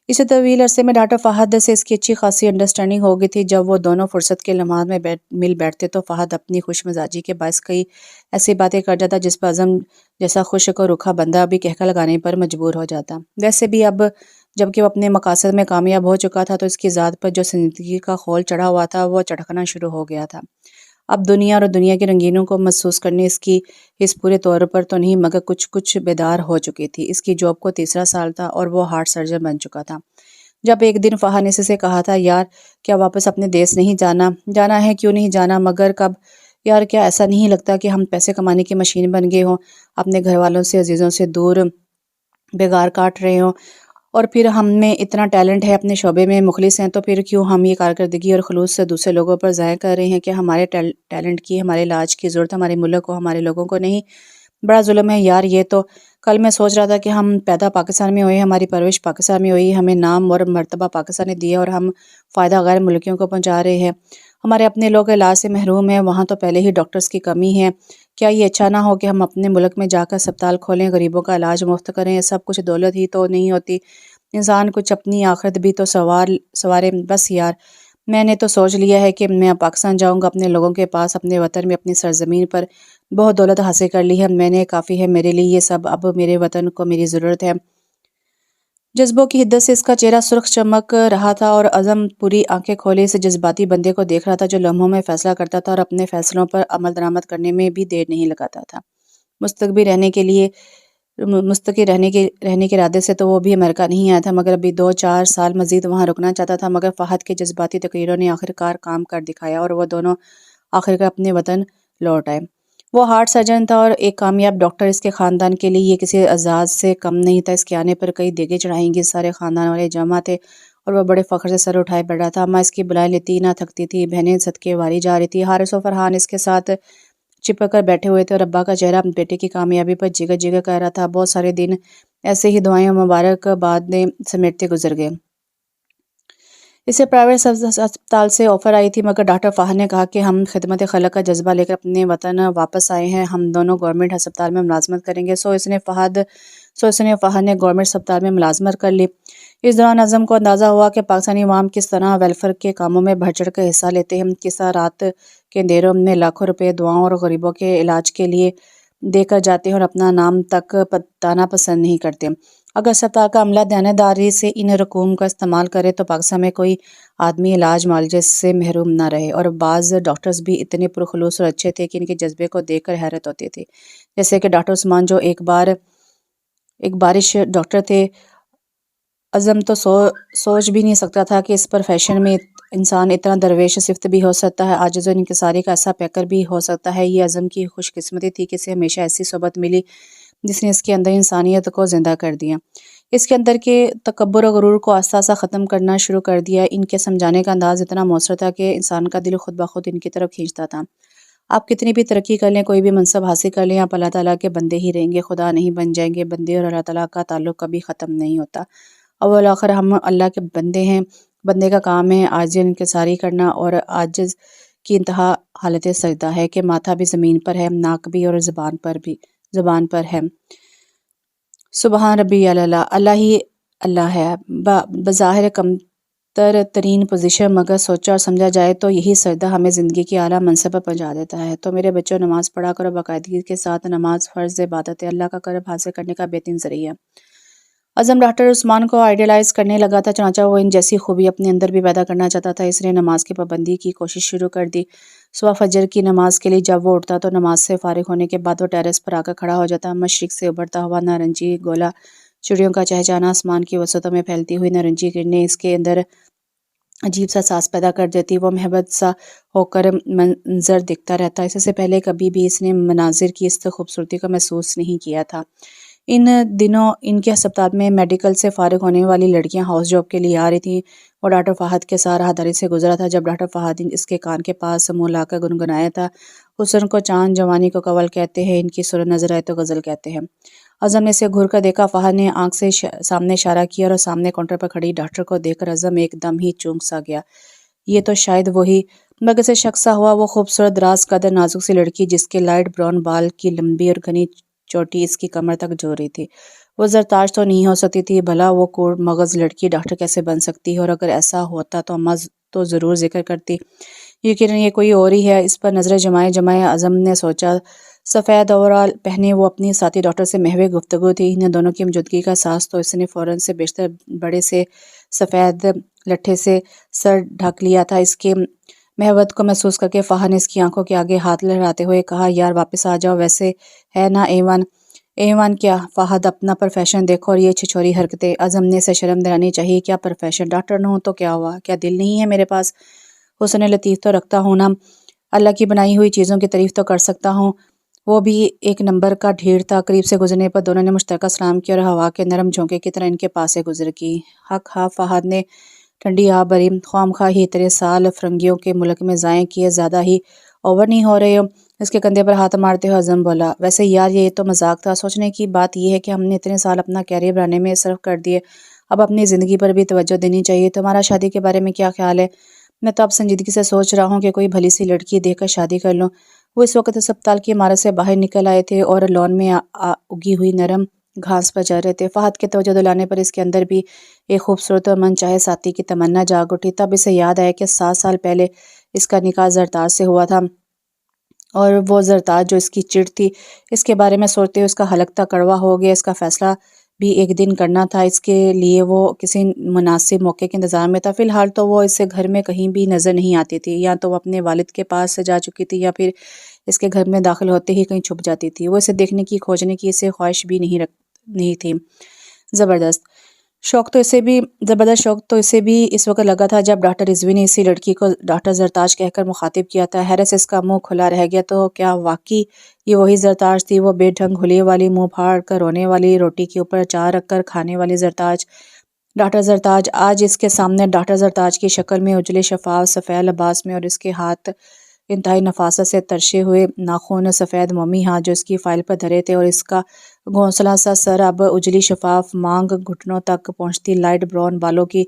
A: اسے طویل عرصے میں ڈاکٹر فہد سے اس کی اچھی خاصی انڈرسٹینڈنگ ہو گئی تھی۔ جب وہ دونوں فرصت کے لمحات میں مل بیٹھتے تو فہد اپنی خوش مزاجی کے باعث کئی ایسی باتیں کر جاتا جس پر اعظم جیسا خشک اور رکھا بندہ بھی کہکا لگانے پر مجبور ہو جاتا۔ ویسے بھی اب جب کہ وہ اپنے مقاصد میں کامیاب ہو چکا تھا تو اس کی ذات پر جو سنجیدگی کا خول چڑھا ہوا تھا وہ چٹکنا شروع ہو گیا تھا۔ اب دنیا اور دنیا کے رنگینوں کو محسوس کرنے اس کی اس پورے طور پر تو نہیں، مگر کچھ بیدار ہو چکی تھی۔ اس کی جاب کو تیسرا سال تھا اور وہ ہارٹ سرجن بن چکا تھا۔ جب ایک دن فہد نے اسے کہا تھا، یار کیا واپس اپنے دیس نہیں جانا؟ جانا ہے، کیوں نہیں جانا، مگر کب؟ یار کیا ایسا نہیں لگتا کہ ہم پیسے کمانے کی مشین بن گئے ہوں، اپنے گھر والوں سے عزیزوں سے دور بیگار کاٹ رہے ہوں، اور پھر ہم میں اتنا ٹیلنٹ ہے، اپنے شعبے میں مخلص ہیں، تو پھر کیوں ہم یہ کارکردگی اور خلوص سے دوسرے لوگوں پر ضائع کر رہے ہیں کہ ہمارے ٹیلنٹ کی، ہمارے علاج کی ضرورت ہمارے ملک کو، ہمارے لوگوں کو نہیں؟ بڑا ظلم ہے یار یہ تو۔ کل میں سوچ رہا تھا کہ ہم پیدا پاکستان میں ہوئے، ہماری پرورش پاکستان میں ہوئی، ہمیں نام اور مرتبہ پاکستان نے دیا، اور ہم فائدہ غیر ملکیوں کو پہنچا رہے ہیں۔ ہمارے اپنے لوگ علاج سے محروم ہیں، وہاں تو پہلے ہی ڈاکٹرز کی کمی ہے۔ کیا یہ اچھا نہ ہو کہ ہم اپنے ملک میں جا کر اسپتال کھولیں، غریبوں کا علاج مفت کریں؟ یہ سب کچھ دولت ہی تو نہیں ہوتی، انسان کچھ اپنی آخرت بھی تو سوارے۔ بس یار میں نے تو سوچ لیا ہے کہ میں پاکستان جاؤں گا، اپنے لوگوں کے پاس، اپنے وطن میں، اپنی سرزمین پر بہت دولت حاصل کر لی ہے میں نے، کافی ہے میرے لیے یہ سب، اب میرے وطن کو میری ضرورت ہے۔ جذبوں کی حدت سے اس کا چہرہ سرخ چمک رہا تھا، اور اعظم پوری آنکھیں کھولے اس جذباتی بندے کو دیکھ رہا تھا جو لمحوں میں فیصلہ کرتا تھا اور اپنے فیصلوں پر عمل درآمد کرنے میں بھی دیر نہیں لگاتا تھا۔ مستقبل رہنے کے ارادے سے تو وہ بھی امریکہ نہیں آیا تھا، مگر ابھی 2-4 سال مزید وہاں رکنا چاہتا تھا۔ مگر فہد کے جذباتی تقریروں نے آخرکار کام کر دکھایا اور وہ دونوں آخرکار اپنے وطن لوٹ آئے۔ وہ ہارٹ سرجن تھا اور ایک کامیاب ڈاکٹر، اس کے خاندان کے لیے یہ کسی اعزاز سے کم نہیں تھا۔ اس کے آنے پر کئی دیگیں چڑھائیں گی، سارے خاندان والے جمع تھے اور وہ بڑے فخر سے سر اٹھائے بیٹھ رہا تھا۔ اماں اس کی بلائیں لیتی نہ تھکتی تھی، بہنیں صدقے واری جا رہی تھی، حارث و فرحان اس کے ساتھ چپک کر بیٹھے ہوئے تھے، اور ابا کا چہرہ بیٹے کی کامیابی پر جگر جگر کر رہا تھا۔ بہت سارے دن ایسے ہی دعائیں اور مبارک بادیں سمیٹتے گزر گئے۔ اسے پرائیویٹ اسپتال سے آفر آئی تھی، مگر ڈاکٹر فہد نے کہا کہ ہم خدمت خلق کا جذبہ لے کر اپنے وطن واپس آئے ہیں، ہم دونوں گورنمنٹ ہسپتال میں ملازمت کریں گے۔ سو اس نے فہد نے گورنمنٹ ہسپتال میں ملازمت کر لی۔ اس دوران اعظم کو اندازہ ہوا کہ پاکستانی عوام کس طرح ویلفیئر کے کاموں میں بڑھ چڑھ کر حصہ لیتے ہیں، کس طرح رات کے اندھیروں میں لاکھوں روپے دعاؤں اور غریبوں کے علاج کے لیے دے کر جاتے ہیں اور اپنا نام تک بتانا پسند نہیں کرتے۔ اگر اسپتال کا عملہ دیانتداری سے ان رقوم کا استعمال کرے تو پاکستان میں کوئی آدمی علاج معالجے سے محروم نہ رہے۔ اور بعض ڈاکٹرز بھی اتنے پرخلوص اور اچھے تھے کہ ان کے جذبے کو دیکھ کر حیرت ہوتی تھی، جیسے کہ ڈاکٹر عثمان جو ایک بارش ڈاکٹر تھے۔ اعظم تو سوچ بھی نہیں سکتا تھا کہ اس پروفیشن میں انسان اتنا درویش صفت بھی ہو سکتا ہے، عاجز و انکساری کا ایسا پیکر بھی ہو سکتا ہے۔ یہ اعظم کی خوش قسمتی تھی کہ اسے ہمیشہ ایسی صحبت ملی جس نے اس کے اندر انسانیت کو زندہ کر دیا، اس کے اندر کے تکبر و غرور کو آہستہ آہستہ ختم کرنا شروع کر دیا۔ ان کے سمجھانے کا انداز اتنا مؤثر تھا کہ انسان کا دل خود بخود ان کی طرف کھینچتا تھا۔ آپ کتنی بھی ترقی کر لیں، کوئی بھی منصب حاصل کر لیں، آپ اللہ تعالیٰ کے بندے ہی رہیں گے، خدا نہیں بن جائیں گے۔ بندے اور اللہ تعالیٰ کا تعلق کبھی ختم نہیں ہوتا۔ اول آخر ہم اللہ کے بندے ہیں۔ بندے کا کام ہے عاجز انکساری کرنا، اور عاجز کی انتہا حالت سجدہ ہے کہ ماتھا بھی زمین پر ہے، ناک بھی، اور زبان پر ہے۔ سبحان ربی اللہ، اللہ ہی اللہ ہے۔ بظاہر کمتر ترین پوزیشن، مگر سوچا اور سمجھا جائے تو یہی سجدہ ہمیں زندگی کی اعلیٰ منصب پر پہنچا دیتا ہے۔ تو میرے بچوں، نماز پڑھا کرو باقاعدگی کے ساتھ۔ نماز فرض عبادت ہے، اللہ کا قرب حاصل کرنے کا بہترین ذریعہ۔ اعظم ڈاکٹر عثمان کو آئیڈیلائز کرنے لگا تھا، چنانچہ وہ ان جیسی خوبی اپنے اندر بھی پیدا کرنا چاہتا تھا۔ اس نے نماز کی پابندی کی کوشش شروع کر دی۔ صبح فجر کی نماز کے لیے جب وہ اٹھتا تو نماز سے فارغ ہونے کے بعد وہ ٹیرس پر آ کر کھڑا ہو جاتا۔ مشرق سے ابھرتا ہوا نارنجی گولا، چڑیوں کا چہچہانا، آسمان کی وسعتوں میں پھیلتی ہوئی نارنجی کرنیں اس کے اندر عجیب سا احساس پیدا کر دیتی۔ وہ محبت سا ہو کر منظر دیکھتا رہتا۔ اس سے پہلے کبھی بھی اس نے مناظر کی اس خوبصورتی کو محسوس نہیں کیا تھا۔ ان دنوں ان کے ہسپتال میں میڈیکل سے فارغ ہونے والی لڑکیاں ہاؤس جاب کے لیے آ رہی تھیں۔ وہ ڈاکٹر فہد کے ساتھ راہداری سے گزرا تھا جب ڈاکٹر فہد اس کے کان کے پاس منہ لا کر گنگنایا تھا، حسن کو چاند، جوانی کو کنول کہتے ہیں، ان کی صورت نظر آئے تو غزل کہتے ہیں۔ اعظم نے اسے گھور کر دیکھا۔ فہد نے آنکھ سے سامنے اشارہ کیا اور سامنے کاؤنٹر پر کھڑی ڈاکٹر کو دیکھ کر اعظم ایک دم ہی چونک سا گیا۔ یہ تو شاید وہی، مگر سے شک سا ہوا، وہ خوبصورت دراز قد نازک سی لڑکی جس کے لائٹ براؤن بال کی لمبی اور گھنی چوٹی اس کی کمر تک جھول رہی تھی، وہ زرتاج تو نہیں ہو سکتی تھی۔ بھلا وہ کور مغز لڑکی ڈاکٹر کیسے بن سکتی ہے؟ اور اگر ایسا ہوتا تو اماں تو ضرور ذکر کرتی، یقیناً یہ کوئی اور ہی ہے۔ اس پر نظریں جمائے اعظم نے سوچا۔ سفید اوورال پہنے وہ اپنی ساتھی ڈاکٹر سے محو گفتگو تھی۔ انہیں دونوں کی موجودگی کا احساس تو اس نے فوراً سے بیشتر بڑے سے سفید لٹھے سے سر ڈھک لیا تھا۔ اس کے محبت کو محسوس کر کے فہد نے اس کی آنکھوں کے آگے ہاتھ لہراتے ہوئے کہا، یار واپس آ جاؤ، ویسے ہے نا ایوان کیا؟ فہد اپنا پروفیشن دیکھو اور یہ چھچوری حرکتیں۔ اعظم نے اسے شرم دلانی چاہیے۔ کیا پروفیشن؟ ڈاکٹر نہ ہوں تو کیا ہوا؟ کیا دل نہیں ہے میرے پاس؟ حسن لطیف تو رکھتا ہوں نا، اللہ کی بنائی ہوئی چیزوں کی تعریف تو کر سکتا ہوں۔ وہ بھی ایک نمبر کا ڈھیر تھا۔ قریب سے گزرنے پر دونوں نے مشترکہ سلام کیا اور ہوا کے نرم جھونکے کی طرح ان کے پاس سے گزر کی۔ حق ہاں، فہد نے ٹھنڈی آہ بھری، خواہ ہی اتنے سال فرنگیوں کے ملک میں ضائع کیے، زیادہ ہی اوور نہیں ہو رہے ہو؟ اس کے کندھے پر ہاتھ مارتے ہوئے اعظم بولا، ویسے یار یہ تو مذاق تھا۔ سوچنے کی بات یہ ہے کہ ہم نے اتنے سال اپنا کیریئر بنانے میں صرف کر دیے، اب اپنی زندگی پر بھی توجہ دینی چاہیے۔ تمہارا شادی کے بارے میں کیا خیال ہے؟ میں تو اب سنجیدگی سے سوچ رہا ہوں کہ کوئی بھلی سی لڑکی دیکھ کر شادی کر لوں۔ وہ اس وقت ہسپتال کی عمارت سے باہر نکل آئے تھے اور لان میں اگی ہوئی نرم گھاس پر چل رہے تھے۔ فہد کے توجہ دلانے پر اس کے اندر بھی ایک خوبصورت اور من چاہے ساتھی کی تمنا جاگ اٹھی۔ تب اسے یاد آیا کہ 7 سال پہلے اس کا نکاح زرتاج سے ہوا تھا، اور وہ زرتاج جو اس کی چڑ تھی، اس کے بارے میں سوچتے ہوئے اس کا حلق تک کڑوا ہو گیا۔ اس کا فیصلہ بھی ایک دن کرنا تھا، اس کے لیے وہ کسی مناسب موقع کے انتظار میں تھا۔ فی الحال تو وہ اسے گھر میں کہیں بھی نظر نہیں آتی تھی، یا تو وہ اپنے والد کے پاس جا چکی تھی یا پھر اس کے گھر میں داخل ہوتے ہی کہیں چھپ جاتی تھی۔ وہ اسے دیکھنے کی، کھوجنے کی اسے خواہش بھی نہیں تھی۔ زبردست شوق تو اسے بھی اس وقت لگا تھا جب ڈاکٹر رضوی نے اسی لڑکی کو ڈاکٹر زرتاج کہہ کر مخاطب کیا تھا۔ حیرت سے اس کا منہ کھلا رہ گیا۔ تو کیا واقعی یہ وہی زرتاج تھی؟ وہ بے ڈھنگ حلیے والی، منہ پھاڑ کر رونے والی، روٹی کے اوپر اچار رکھ کر کھانے والی زرتاج؟ ڈاکٹر زرتاج آج اس کے سامنے ڈاکٹر زرتاج کی شکل میں، اجلے شفاف سفید لباس میں، اور اس کے ہاتھ انتہائی نفاست سے ترشے ہوئے ناخن، سفید مومی ہاتھ جو اس کی فائل پر دھرے تھے، اور اس کا گھونسلہ سا سر، اب اجلی شفاف مانگ گھٹنوں تک پہنچتی، لائٹ براؤن بالوں کی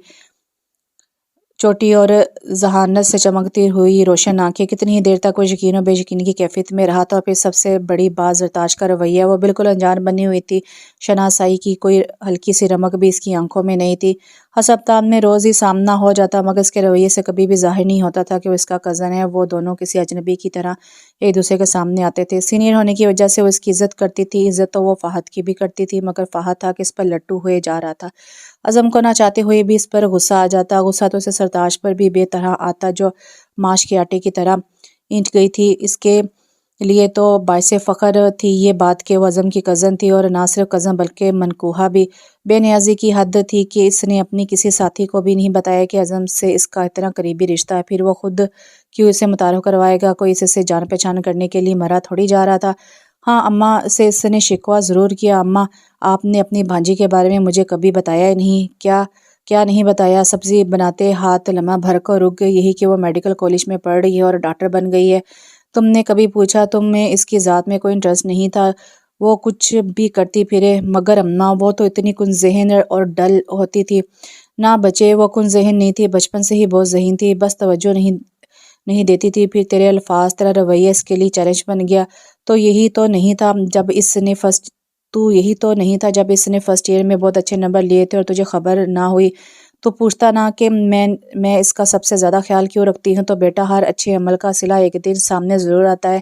A: چوٹی اور ذہانت سے چمکتی ہوئی روشن آنکھیں، کتنی ہی دیر تک وہ یقین و بے یقینی کی کیفیت میں رہا تھا، اور پھر سب سے بڑی بات زرتاج کا رویہ، وہ بالکل انجان بنی ہوئی تھی، شناسائی کی کوئی ہلکی سی رمق بھی اس کی آنکھوں میں نہیں تھی۔ ہسپتال میں روز ہی سامنا ہو جاتا، مگر اس کے رویے سے کبھی بھی ظاہر نہیں ہوتا تھا کہ وہ اس کا کزن ہے۔ وہ دونوں کسی اجنبی کی طرح ایک دوسرے کے سامنے آتے تھے۔ سینئر ہونے کی وجہ سے وہ اس کی عزت کرتی تھی، عزت تو وہ فہد کی بھی کرتی تھی، مگر فہد تھا کہ اس پر لٹو ہوئے جا رہا تھا۔ عزم کو نہ چاہتے ہوئے بھی اس پر غصہ آ جاتا، غصہ تو اسے سرتاج پر بھی بے طرح آتا جو ماش کے آٹے کی طرح اینٹ گئی تھی۔ اس کے لیے تو باعث فخر تھی یہ بات کہ وہ عزم کی کزن تھی، اور نہ صرف کزن بلکہ منکوحہ بھی۔ بے نیازی کی حد تھی کہ اس نے اپنی کسی ساتھی کو بھی نہیں بتایا کہ عزم سے اس کا اتنا قریبی رشتہ ہے، پھر وہ خود کیوں اسے متعارف کروائے گا؟ کوئی اسے جان پہچان کرنے کے لیے مرا تھوڑی جا رہا تھا۔ ہاں، اماں سے اس نے شکوہ ضرور کیا، اماں آپ نے اپنی بھانجی کے بارے میں مجھے کبھی بتایا ہی نہیں۔ کیا نہیں بتایا؟ سبزی بناتے ہاتھ لمحہ بھر کر رک گئے۔ یہی کہ وہ میڈیکل کالج میں پڑھ رہی ہے اور ڈاکٹر بن گئی ہے۔ تم نے کبھی پوچھا؟ تمہیں اس کی ذات میں کوئی انٹرسٹ نہیں تھا؟ وہ کچھ بھی کرتی پھرے۔ مگر اماں وہ تو اتنی کن ذہن اور ڈل ہوتی تھی۔ نہ بچے، وہ کن ذہن نہیں تھی، بچپن سے ہی بہت ذہین تھی، بس توجہ نہیں دیتی تھی۔ پھر تیرے الفاظ، تیرا رویہ اس کے لیے چیلنج بن گیا۔ تو یہی تو نہیں تھا جب اس نے فرسٹ ایئر میں بہت اچھے نمبر لیے تھے اور تجھے خبر نہ ہوئی تو پوچھتا نہ کہ میں اس کا سب سے زیادہ خیال کیوں رکھتی ہوں؟ تو بیٹا، ہر اچھے عمل کا صلہ ایک دن سامنے ضرور آتا ہے۔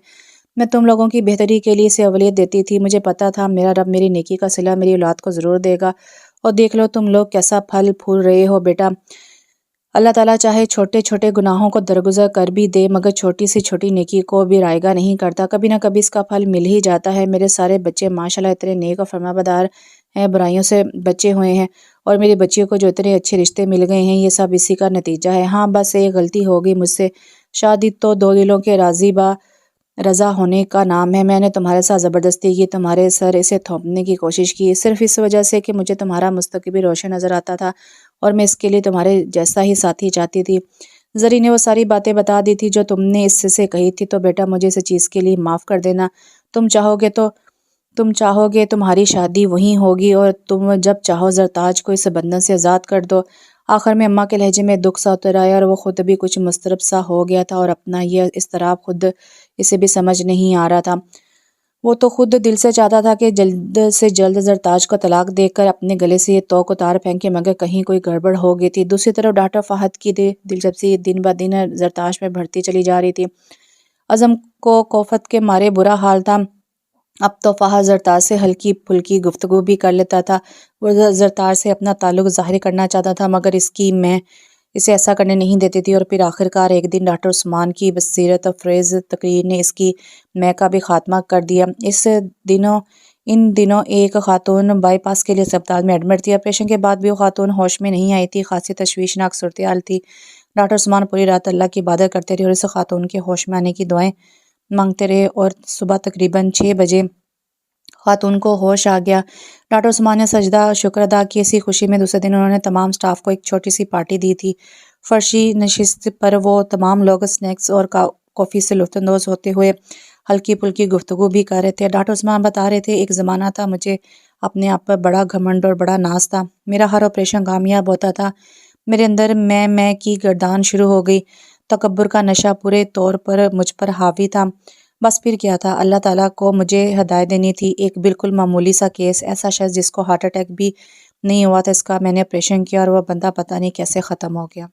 A: میں تم لوگوں کی بہتری کے لیے اسے اولویت دیتی تھی۔ مجھے پتا تھا میرا رب میری نیکی کا صلہ میری اولاد کو ضرور دے گا، اور دیکھ لو تم لوگ کیسا پھل پھول رہے ہو بیٹا۔ اللہ تعالیٰ چاہے چھوٹے چھوٹے گناہوں کو درگزر کر بھی دے، مگر چھوٹی سی چھوٹی نیکی کو بھی رائیگاں نہیں کرتا، کبھی نہ کبھی اس کا پھل مل ہی جاتا ہے۔ میرے سارے بچے ماشاءاللہ اتنے نیک اور فرمانبردار ہیں، برائیوں سے بچے ہوئے ہیں، اور میری بچیوں کو جو اتنے اچھے رشتے مل گئے ہیں، یہ سب اسی کا نتیجہ ہے۔ ہاں، بس ایک غلطی ہو گئی مجھ سے۔ شادی تو دو دلوں کے راضی با رضا ہونے کا نام ہے۔ میں نے تمہارے ساتھ زبردستی کی، تمہارے سر اسے تھوپنے کی کوشش کی، صرف اس وجہ سے کہ مجھے تمہارا مستقبل روشن نظر آتا تھا، اور میں اس کے لیے تمہارے جیسا ہی ساتھی چاہتی تھی۔ زری نے وہ ساری باتیں بتا دی تھی جو تم نے اس سے کہی تھی، تو بیٹا مجھے اس چیز کے لیے معاف کر دینا۔ تم چاہو گے تمہاری شادی وہیں ہوگی، اور تم جب چاہو زرتاج کو اس بندھن سے آزاد کر دو۔ آخر میں اماں کے لہجے میں دکھ سا اتر آیا، اور وہ خود بھی کچھ مضطرب سا ہو گیا تھا، اور اپنا یہ اضطراب خود اسے بھی سمجھ نہیں آ رہا تھا۔ وہ تو خود دل سے چاہتا تھا کہ جلد سے جلد زرتاج کو طلاق دے کر اپنے گلے سے یہ توق اتار پھینکے، مگر کہیں کوئی گڑبڑ ہو گئی تھی۔ دوسری طرف ڈاکٹر فہد کی دلچسپی دن بہ دن زرتاج میں بڑھتی چلی جا رہی تھی۔ عزم کو کوفت کے مارے برا حال تھا۔ اب تو فہد زرتاج سے ہلکی پھلکی گفتگو بھی کر لیتا تھا۔ وہ زرتاج سے اپنا تعلق ظاہر کرنا چاہتا تھا، مگر اس کی میں اسے ایسا کرنے نہیں دیتی تھی، اور پھر آخرکار ایک دن ڈاکٹر عثمان کی بصیرت افریز تقریر نے اس کی میں کا بھی خاتمہ کر دیا۔ ان دنوں ایک خاتون بائی پاس کے لیے اسپتال میں ایڈمٹ تھی۔ آپریشن کے بعد بھی وہ خاتون ہوش میں نہیں آئی تھی، خاصی تشویشناک صورتحال تھی۔ ڈاکٹر عثمان پوری رات اللہ کی عبادت کرتے رہے اور اس خاتون کے ہوش میں آنے کی دعائیں مانگتے رہے، اور صبح تقریباً 6 بجے خاتون کو ہوش آ گیا۔ ڈاکٹر عثمان نے سجدہ شکر ادا کی۔ اسی خوشی میں دوسرے دن انہوں نے تمام سٹاف کو ایک چھوٹی سی پارٹی دی تھی۔ فرشی نشست پر وہ تمام لوگ سنیکس اور کافی سے لطف اندوز ہوتے ہوئے ہلکی پھلکی گفتگو بھی کر رہے تھے۔ ڈاکٹر عثمان بتا رہے تھے، ایک زمانہ تھا مجھے اپنے آپ پر بڑا گھمنڈ اور بڑا ناز تھا۔ میرا ہر آپریشن کامیاب ہوتا تھا، میرے اندر میں کی گردان شروع ہو گئی۔ تکبر کا نشہ پورے طور پر مجھ پر حاوی تھا۔ بس پھر کیا تھا، اللہ تعالیٰ کو مجھے ہدایت دینی تھی۔ ایک بالکل معمولی سا کیس، ایسا شخص جس کو ہارٹ اٹیک بھی نہیں ہوا تھا، اس کا میں نے آپریشن کیا، اور وہ بندہ پتہ نہیں کیسے ختم ہو گیا۔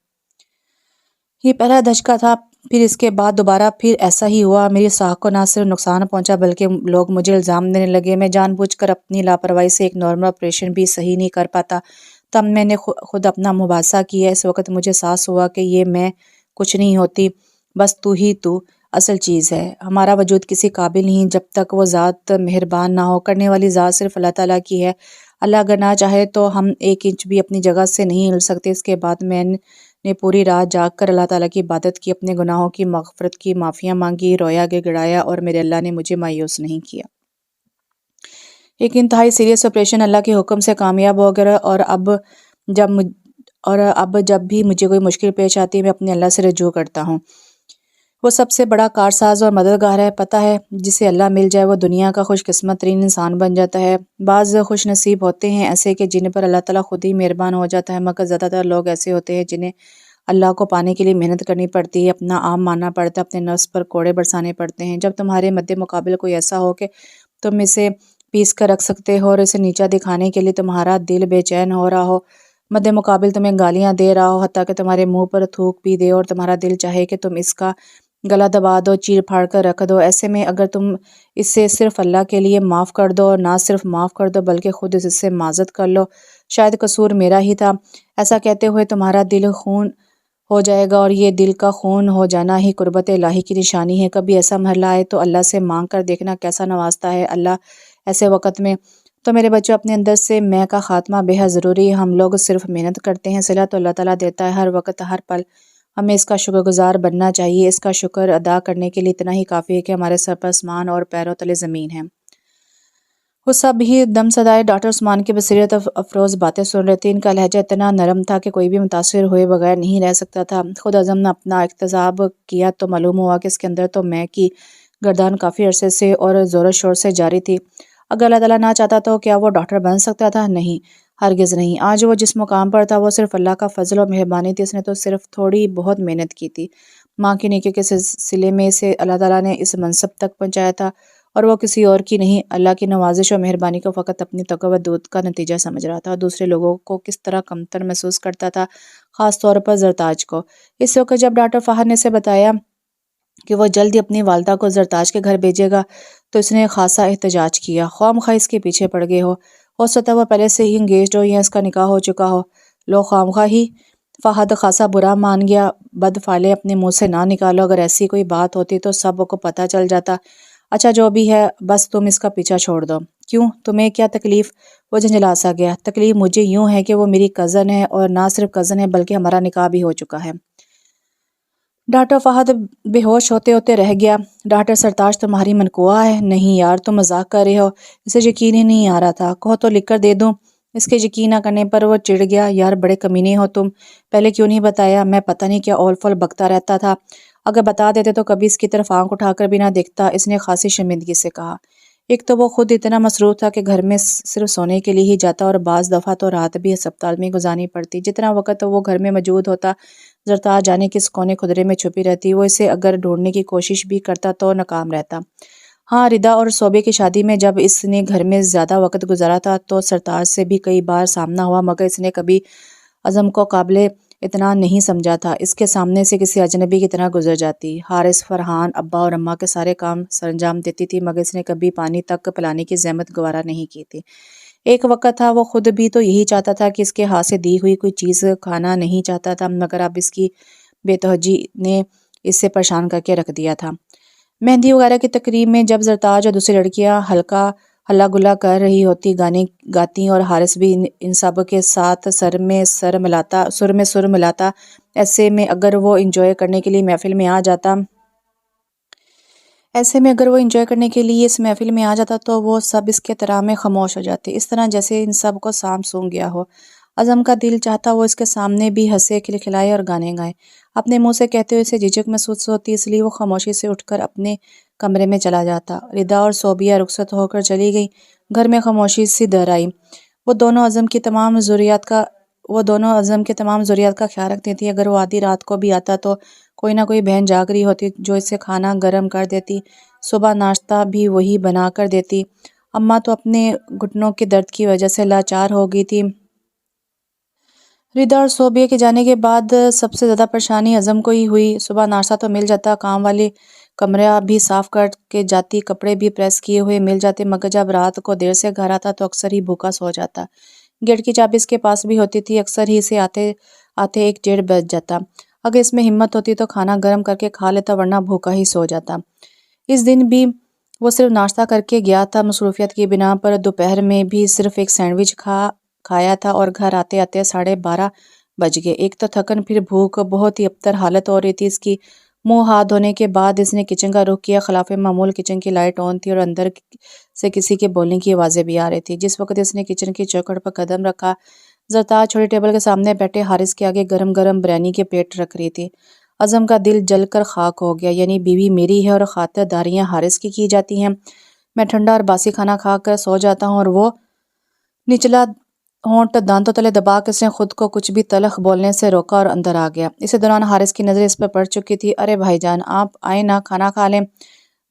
A: یہ پہلا دھچکا تھا، پھر اس کے بعد دوبارہ پھر ایسا ہی ہوا۔ میری ساکھ کو نہ صرف نقصان پہنچا بلکہ لوگ مجھے الزام دینے لگے۔ میں جان بوجھ کر اپنی لاپرواہی سے ایک نارمل آپریشن بھی صحیح نہیں کر پاتا۔ تب میں نے خود اپنا محاسبہ کیا۔ اس وقت مجھے احساس ہوا کہ یہ میں کچھ نہیں ہوتی، بس تو ہی تو اصل چیز ہے۔ ہمارا وجود کسی قابل نہیں جب تک وہ ذات مہربان نہ ہو۔ کرنے والی ذات صرف اللہ تعالیٰ کی ہے۔ اللہ اگر نہ چاہے تو ہم ایک انچ بھی اپنی جگہ سے نہیں ہل سکتے۔ اس کے بعد میں نے پوری رات جاگ کر اللہ تعالیٰ کی عبادت کی، اپنے گناہوں کی مغفرت کی، معافیاں مانگی، رویا گڑگڑایا، اور میرے اللہ نے مجھے مایوس نہیں کیا۔ ایک انتہائی سیریس آپریشن اللہ کے حکم سے کامیاب ہو گیا، اور اب جب بھی مجھے کوئی مشکل پیش آتی ہے میں اپنے اللہ سے رجوع کرتا ہوں۔ وہ سب سے بڑا کارساز اور مددگار ہے۔ پتہ ہے، جسے اللہ مل جائے وہ دنیا کا خوش قسمت ترین انسان بن جاتا ہے۔ بعض خوش نصیب ہوتے ہیں ایسے کہ جن پر اللہ تعالیٰ خود ہی مہربان ہو جاتا ہے، مگر زیادہ تر لوگ ایسے ہوتے ہیں جنہیں اللہ کو پانے کے لیے محنت کرنی پڑتی ہے، اپنا عام ماننا پڑتا ہے، اپنے نفس پر کوڑے برسانے پڑتے ہیں۔ جب تمہارے مد مقابل کوئی ایسا ہو کہ تم اسے پیس کر رکھ سکتے ہو اور اسے نیچا دکھانے کے لیے تمہارا دل بے چین ہو رہا ہو، مد مقابل تمہیں گالیاں دے رہا ہو، حتیٰ کہ تمہارے منہ پر تھوک بھی دے، اور تمہارا دل چاہے کہ تم اس کا گلا دبا دو، چیر پھاڑ کر رکھ دو، ایسے میں اگر تم اسے صرف اللہ کے لیے معاف کر دو، اور نہ صرف معاف کر دو بلکہ خود اس سے معذرت کر لو، شاید قصور میرا ہی تھا، ایسا کہتے ہوئے تمہارا دل خون ہو جائے گا، اور یہ دل کا خون ہو جانا ہی قربت الہی کی نشانی ہے۔ کبھی ایسا مرحلہ آئے تو اللہ سے مانگ کر دیکھنا کیسا نوازتا ہے اللہ ایسے وقت میں۔ تو میرے بچوں، اپنے اندر سے میں کا خاتمہ بے حد ضروری ہے۔ ہم لوگ صرف محنت کرتے ہیں، صلہ تو اللہ تعالیٰ دیتا ہے ہر وقت ہر پل، ہمیں اس کا شکر گزار بننا چاہیے۔ اس کا شکر ادا کرنے کے لیے اتنا ہی کافی ہے کہ ہمارے سر پر آسمان اور پیروں تلے زمین ہے۔ وہ سب ہی دم صدائے ڈاکٹر عثمان کی بصیرت افروز باتیں سن رہے تھے۔ ان کا لہجہ اتنا نرم تھا کہ کوئی بھی متاثر ہوئے بغیر نہیں رہ سکتا تھا۔ خود اعظم نے اپنا احتساب کیا تو معلوم ہوا کہ اس کے اندر تو میں کی گردان کافی عرصے سے اور زور و شور سے جاری تھی۔ اگر اللہ تعالیٰ نہ چاہتا تو کیا وہ ڈاکٹر بن سکتا تھا؟ نہیں، ہرگز نہیں۔ آج وہ جس مقام پر تھا وہ صرف اللہ کا فضل و مہربانی تھی۔ اس نے تو صرف تھوڑی بہت محنت کی تھی، ماں کی نیکی کے سلسلے میں اسے اللہ تعالیٰ نے اس منصب تک پہنچایا تھا، اور وہ کسی اور کی نہیں، اللہ کی نوازش و مہربانی کو فقط اپنی تقویت کا نتیجہ سمجھ رہا تھا، اور دوسرے لوگوں کو کس طرح کمتر محسوس کرتا تھا، خاص طور پر زرتاج کو۔ اس وقت جب ڈاکٹر فہد نے اسے بتایا کہ وہ جلد ہی اپنی والدہ کو زرتاج کے گھر بھیجے گا تو اس نے خاصا احتجاج کیا۔ خواہ مخواہ اس کے پیچھے پڑ گئے ہو سکتا ہے وہ پہلے سے ہی انگیجڈ ہو یا اس کا نکاح ہو چکا ہو، لو خواہ مخواہ ہی۔ فہد خاصا برا مان گیا۔ بد فعلے اپنے منہ سے نہ نکالو، اگر ایسی کوئی بات ہوتی تو سب کو پتہ چل جاتا۔ اچھا جو بھی ہے، بس تم اس کا پیچھا چھوڑ دو۔ کیوں؟ تمہیں کیا تکلیف؟ وہ جھنجھلا سا گیا۔ تکلیف مجھے یوں ہے کہ وہ میری کزن ہے، اور نہ صرف کزن ہے بلکہ ہمارا نکاح بھی ہو چکا ہے۔ ڈاکٹر فہد بے ہوش ہوتے ہوتے رہ گیا۔ ڈاکٹر سرتاج تمہاری منقوا ہے؟ نہیں یار، تم مذاق کر رہے ہو، اسے یقین ہی نہیں آ رہا تھا۔ کہو تو لکھ کر دے دوں؟ اس کے یقین نہ کرنے پر وہ چڑ گیا۔ یار بڑے کمینے ہو تم، پہلے کیوں نہیں بتایا؟ میں پتہ نہیں کیا اول فول بکتا رہتا تھا، اگر بتا دیتے تو کبھی اس کی طرف آنکھ اٹھا کر بھی نہ دیکھتا، اس نے خاصی شرمندگی سے کہا۔ ایک تو وہ خود اتنا مصروف تھا کہ گھر میں صرف سونے کے لیے ہی جاتا، اور بعض دفعہ تو رات بھی ہسپتال میں گزارنی پڑتی۔ جتنا وقت وہ گھر میں موجود ہوتا، زرتاج جانے کس کونے خدرے میں چھپی رہتی۔ وہ اسے اگر ڈھونڈنے کی کوشش بھی کرتا تو ناکام رہتا۔ ہاں، ردا اور صوبے کی شادی میں جب اس نے گھر میں زیادہ وقت گزارا تھا تو سرتاج سے بھی کئی بار سامنا ہوا، مگر اس نے کبھی اعظم کو قابل اتنا نہیں سمجھا تھا۔ اس کے سامنے سے کسی اجنبی کی طرح گزر جاتی۔ حارث، فرحان، ابا اور اماں کے سارے کام سرانجام دیتی تھی، مگر اس نے کبھی پانی تک پلانے کی زحمت گوارا نہیں کی تھی۔ ایک وقت تھا وہ خود بھی تو یہی چاہتا تھا کہ اس کے ہاتھ سے دی ہوئی کوئی چیز کھانا نہیں چاہتا تھا، مگر اب اس کی بے توجہی نے اسے پریشان کر کے رکھ دیا تھا۔ مہندی وغیرہ کی تقریب میں جب زرتاج اور دوسری لڑکیاں ہلا گلا کر رہی ہوتی، گانے گاتی، اور حارث بھی ان سب کے ساتھ سر میں سر ملاتا، ایسے میں اگر وہ انجوائے کرنے کے لیے محفل میں اس محفل میں آ جاتا تو وہ سب اس کے احترام میں خاموش ہو جاتے، اس طرح جیسے ان سب کو سانپ سونگھ گیا ہو۔ اعظم کا دل چاہتا وہ اس کے سامنے بھی ہنسے، کھلکھلائے اور گانے گائے۔ اپنے منہ سے کہتے ہوئے اسے جھجک محسوس ہوتی، اس لیے وہ خاموشی سے اٹھ کر اپنے کمرے میں چلا جاتا۔ ردا اور صوبیہ رخصت ہو کر چلی گئی۔ گھر میں خاموشی سی در آئی۔ وہ دونوں اعظم کی تمام ضروریات کا خیال رکھتی تھی۔ اگر وہ آدھی رات کو بھی آتا تو کوئی نہ کوئی بہن جاگ رہی ہوتی جو اسے کھانا گرم کر دیتی، صبح ناشتہ بھی وہی بنا کر دیتی۔ اماں تو اپنے گھٹنوں کے درد کی وجہ سے لاچار ہو گئی تھی۔ ردا اور صوبیہ کے جانے کے بعد سب سے زیادہ پریشانی اعظم کو ہی ہوئی۔ صبح ناشتہ تو مل جاتا، کام والی کمرہ بھی صاف کر کے جاتی، کپڑے بھی پریس کیے ہوئے مل جاتے، مگر جب رات کو دیر سے گھر آتا تو اکثر ہی بھوکا سو جاتا۔ گیٹ کی چابی اس کے پاس بھی ہوتی تھی، اکثر ہی اسے آتے 1 بج جاتا۔ اگر اس میں ہمت ہوتی تو کھانا گرم کر کے کھا لیتا، ورنہ بھوکا ہی سو جاتا۔ اس دن بھی وہ صرف ناشتہ کر کے گیا تھا، مصروفیت کی بنا پر دوپہر میں بھی صرف ایک سینڈوچ کھایا تھا، اور گھر آتے آتے 12:30 بج گئے۔ ایک تو تھکن، پھر بھوک، بہت ہی ابتر حالت ہو رہی تھی اس کی۔ منہ ہاتھ دھونے کے بعد اس نے کچن کا رخ کیا۔ خلاف معمول کچن کی لائٹ آن تھی، اور اندر سے کسی کے بولنے کی آوازیں بھی آ رہی تھی۔ جس وقت اس نے کچن کی چوکھٹ پر قدم رکھا، زرتاج چھوٹی ٹیبل کے سامنے بیٹھے حارث کے آگے گرم گرم بریانی کے پلیٹ رکھ رہی تھی۔ اعظم کا دل جل کر خاک ہو گیا، یعنی بیوی میری ہے اور خاطر داریاں حارث کی جاتی ہیں۔ میں ٹھنڈا اور باسی کھانا کھا کر سو جاتا ہوں اور وہ نچلا ہونٹ دانتوں تلے دبا کے اس نے خود کو کچھ بھی تلخ بولنے سے روکا اور اندر آ گیا۔ اسی دوران حارث کی نظر اس پر پڑ چکی تھی۔ ارے بھائی جان، آپ آئیں نا، کھانا کھا لیں،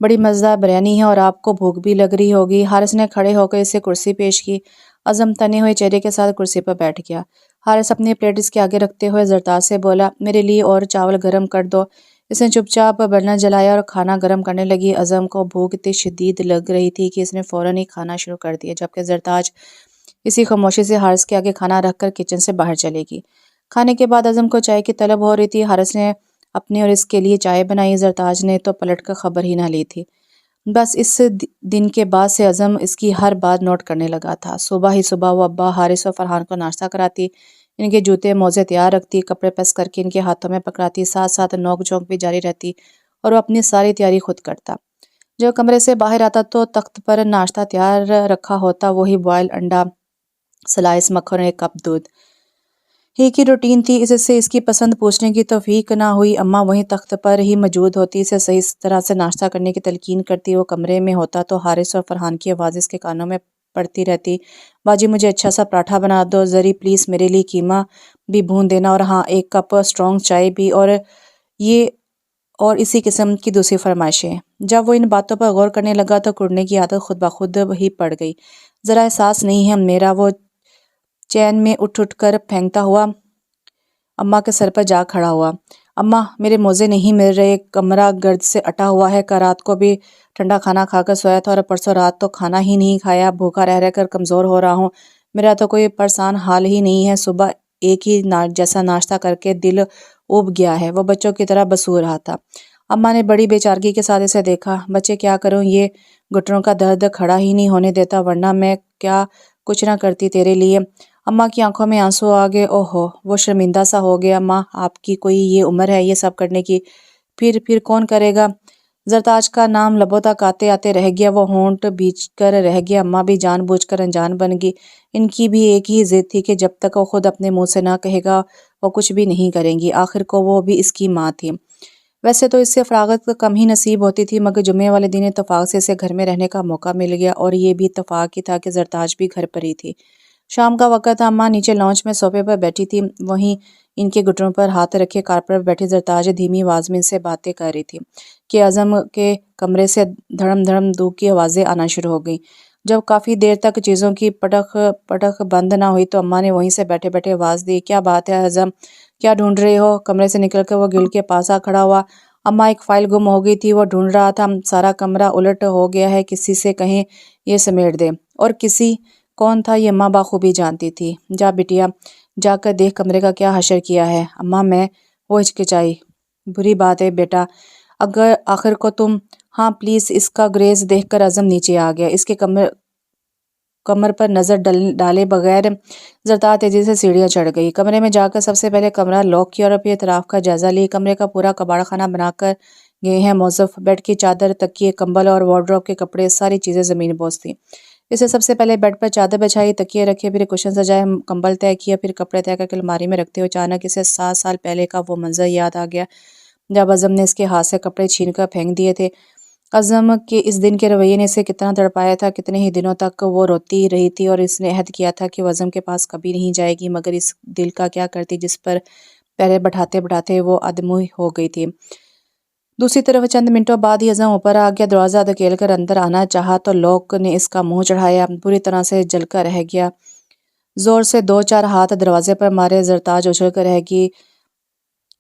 A: بڑی مزیدار بریانی ہے اور آپ کو بھوک بھی لگ رہی ہوگی۔ حارث نے کھڑے ہو کر اسے کرسی پیش کی۔ عزم تنے ہوئے چہرے کے ساتھ کرسی پر بیٹھ گیا۔ حارث اپنی پلیٹ اس کے آگے رکھتے ہوئے زرتاج سے بولا، میرے لیے اور چاول گرم کر دو۔ اس نے چپ چاپ برنر جلایا اور کھانا گرم کرنے لگی۔ عزم کو بھوک اتنی شدید لگ رہی تھی کہ اس نے فوراً ہی کھانا شروع کر دیا، جبکہ زرتاج اسی خاموشی سے حارث کے آگے کھانا رکھ کر کچن سے باہر چلے گی۔ کھانے کے بعد عزم کو چائے کی طلب ہو رہی تھی۔ حارث نے اپنے اور اس کے لیے چائے بنائی، زرتاج نے تو پلٹ کر خبر ہی نہ لی تھی۔ بس اس دن کے بعد سے عزم اس کی ہر بات نوٹ کرنے لگا تھا۔ صبح ہی صبح وہ ابا، حارث اور فرحان کو ناشتہ کراتی، ان کے جوتے موزے تیار رکھتی، کپڑے پریس کر کے ان کے ہاتھوں میں پکڑاتی، ساتھ ساتھ نوک جھونک بھی جاری رہتی اور وہ اپنی ساری تیاری خود کرتا۔ جب کمرے سے باہر آتا تو تخت پر ناشتہ تیار رکھا ہوتا، وہی بوائل انڈا، سلائس مکھن اور ایک کپ دودھ۔ ایک ہی روٹین تھی، اس سے اس کی پسند پوچھنے کی توفیق نہ ہوئی۔ اماں وہیں تخت پر ہی موجود ہوتی، اسے صحیح طرح سے ناشتہ کرنے کی تلقین کرتی۔ وہ کمرے میں ہوتا تو حارث اور فرحان کی آواز اس کے کانوں میں پڑتی رہتی، باجی مجھے اچھا سا پراٹھا بنا دو، ذری پلیز میرے لیے قیمہ بھی بھون دینا، اور ہاں ایک کپ اسٹرانگ چائے بھی، یہ اور اسی قسم کی دوسری فرمائشیں۔ جب وہ ان باتوں پر غور کرنے لگا تو کڑنے کی عادت خود بخود ہی پڑ گئی۔ ذرا احساس نہیں ہے میرا، وہ چین میں اٹھ کر پھینکتا ہوا اماں کے سر پر جا کھڑا ہوا۔ اماں میرے موزے نہیں مل رہے، کمرہ گرد سے اٹا ہوا ہے، کل رات کو بھی ٹھنڈا کھانا کھا کر سویا تھا اور پرسوں رات تو کھانا ہی نہیں کھایا، بھوکا رہ کر کمزور ہو رہا ہوں، میرا تو کوئی پرسان حال ہی نہیں ہے، صبح ایک ہی جیسا ناشتہ کر کے دل اوب گیا ہے۔ وہ بچوں کی طرح بسو رہا تھا۔ اماں نے بڑی بے چارگی کے ساتھ اسے دیکھا۔ بچے کیا کروں، یہ گھٹنوں کا درد کھڑا ہی نہیں ہونے دیتا، ورنہ میں کیا کچھ نہ کرتی تیرے لیے۔ اماں کی آنکھوں میں آنسو آ گئے۔ اوہو، وہ شرمندہ سا ہو گیا۔ ماں آپ کی کوئی یہ عمر ہے یہ سب کرنے کی، پھر کون کرے گا؟ زرتاج کا نام لبوں تک آتے آتے رہ گیا، وہ ہونٹ بیچ کر رہ گیا۔ اماں بھی جان بوجھ کر انجان بن گئی۔ ان کی بھی ایک ہی ضد تھی کہ جب تک وہ خود اپنے منہ سے نہ کہے گا وہ کچھ بھی نہیں کریں گی، آخر کو وہ بھی اس کی ماں تھی۔ ویسے تو اس سے فراغت کم ہی نصیب ہوتی تھی، مگر جمعے والے دن اتفاق سے اسے گھر میں رہنے کا موقع مل گیا، اور یہ بھی اتفاق ہی تھا کہ زرتاج بھی گھر پر ہی تھی۔ شام کا وقت تھا، اماں نیچے لانچ میں صوفے پر بیٹھی تھی، وہیں ان کے گھٹنوں پر ہاتھ رکھے کارپٹ پر بیٹھی زرتاج دھیمی آواز میں ان سے باتیں کر رہی تھی کہ عزم کے کمرے سے دھڑم دھڑم دھوپ کی آوازیں آنا شروع ہو گئیں۔ جب کافی دیر تک چیزوں کی پٹخ بند نہ ہوئی تو اماں نے وہیں سے بیٹھے بیٹھے آواز دی، کیا بات ہے عزم، کیا ڈھونڈ رہے ہو؟ کمرے سے نکل کر وہ گل کے پاس آ کھڑا ہوا۔ اماں ایک فائل گم ہو گئی تھی، وہ ڈھونڈ رہا تھا، سارا کمرہ الٹ ہو گیا ہے، کسی سے کہیں یہ سمیٹ دے۔ اور کسی کون تھا یہ اماں بخوبی جانتی تھی۔ جا بٹیا، جا کر دیکھ کمرے کا کیا حشر کیا ہے۔ اماں میں، وہ ہچکچائی، بری بات ہے بیٹا، اگر آخر کو تم، ہاں پلیز۔ اس کا گریز دیکھ کر عزم نیچے آ گیا، اس کے کمر پر نظر ڈالے بغیر زرتاج تیزی سے سیڑھیاں چڑھ گئی۔ کمرے میں جا کر سب سے پہلے کمرہ لاک کیا اور پھر اطراف کا جائزہ لی۔ کمرے کا پورا کباڑ خانہ بنا کر گئے ہیں موظف، بیڈ کی چادر، تکیے، کمبل اور وارڈروب کے کپڑے، ساری چیزیں زمین بوس تھیں۔ اسے سب سے پہلے بیڈ پر چادر بچھائی، تکیے رکھے، پھر کشن سجائے، کمبل طے کیا، پھر کپڑے طے کر کے الماری میں رکھتے ہوئے اچانک اسے 7 سال پہلے کا وہ منظر یاد آ گیا جب عزم نے اس کے ہاتھ سے کپڑے چھین کر پھینک دیے تھے۔ عزم کے اس دن کے رویے نے اسے کتنا تڑپایا تھا، کتنے ہی دنوں تک وہ روتی رہی تھی اور اس نے عہد کیا تھا کہ وہ عزم کے پاس کبھی نہیں جائے گی، مگر اس دل کا کیا کرتی جس پر پہرے بٹھاتے بٹھاتے وہ آدموئی ہو گئی تھی۔ دوسری طرف چند منٹوں بعد ہی عزم اوپر آ گیا، دروازہ دھکیل کر اندر آنا چاہا تو لوک نے اس کا منہ چڑھایا، بری طرح سے جل کر رہ گیا۔ زور سے 2-4 ہاتھ دروازے پر مارے، زرتاج اچھل کر رہ گئی،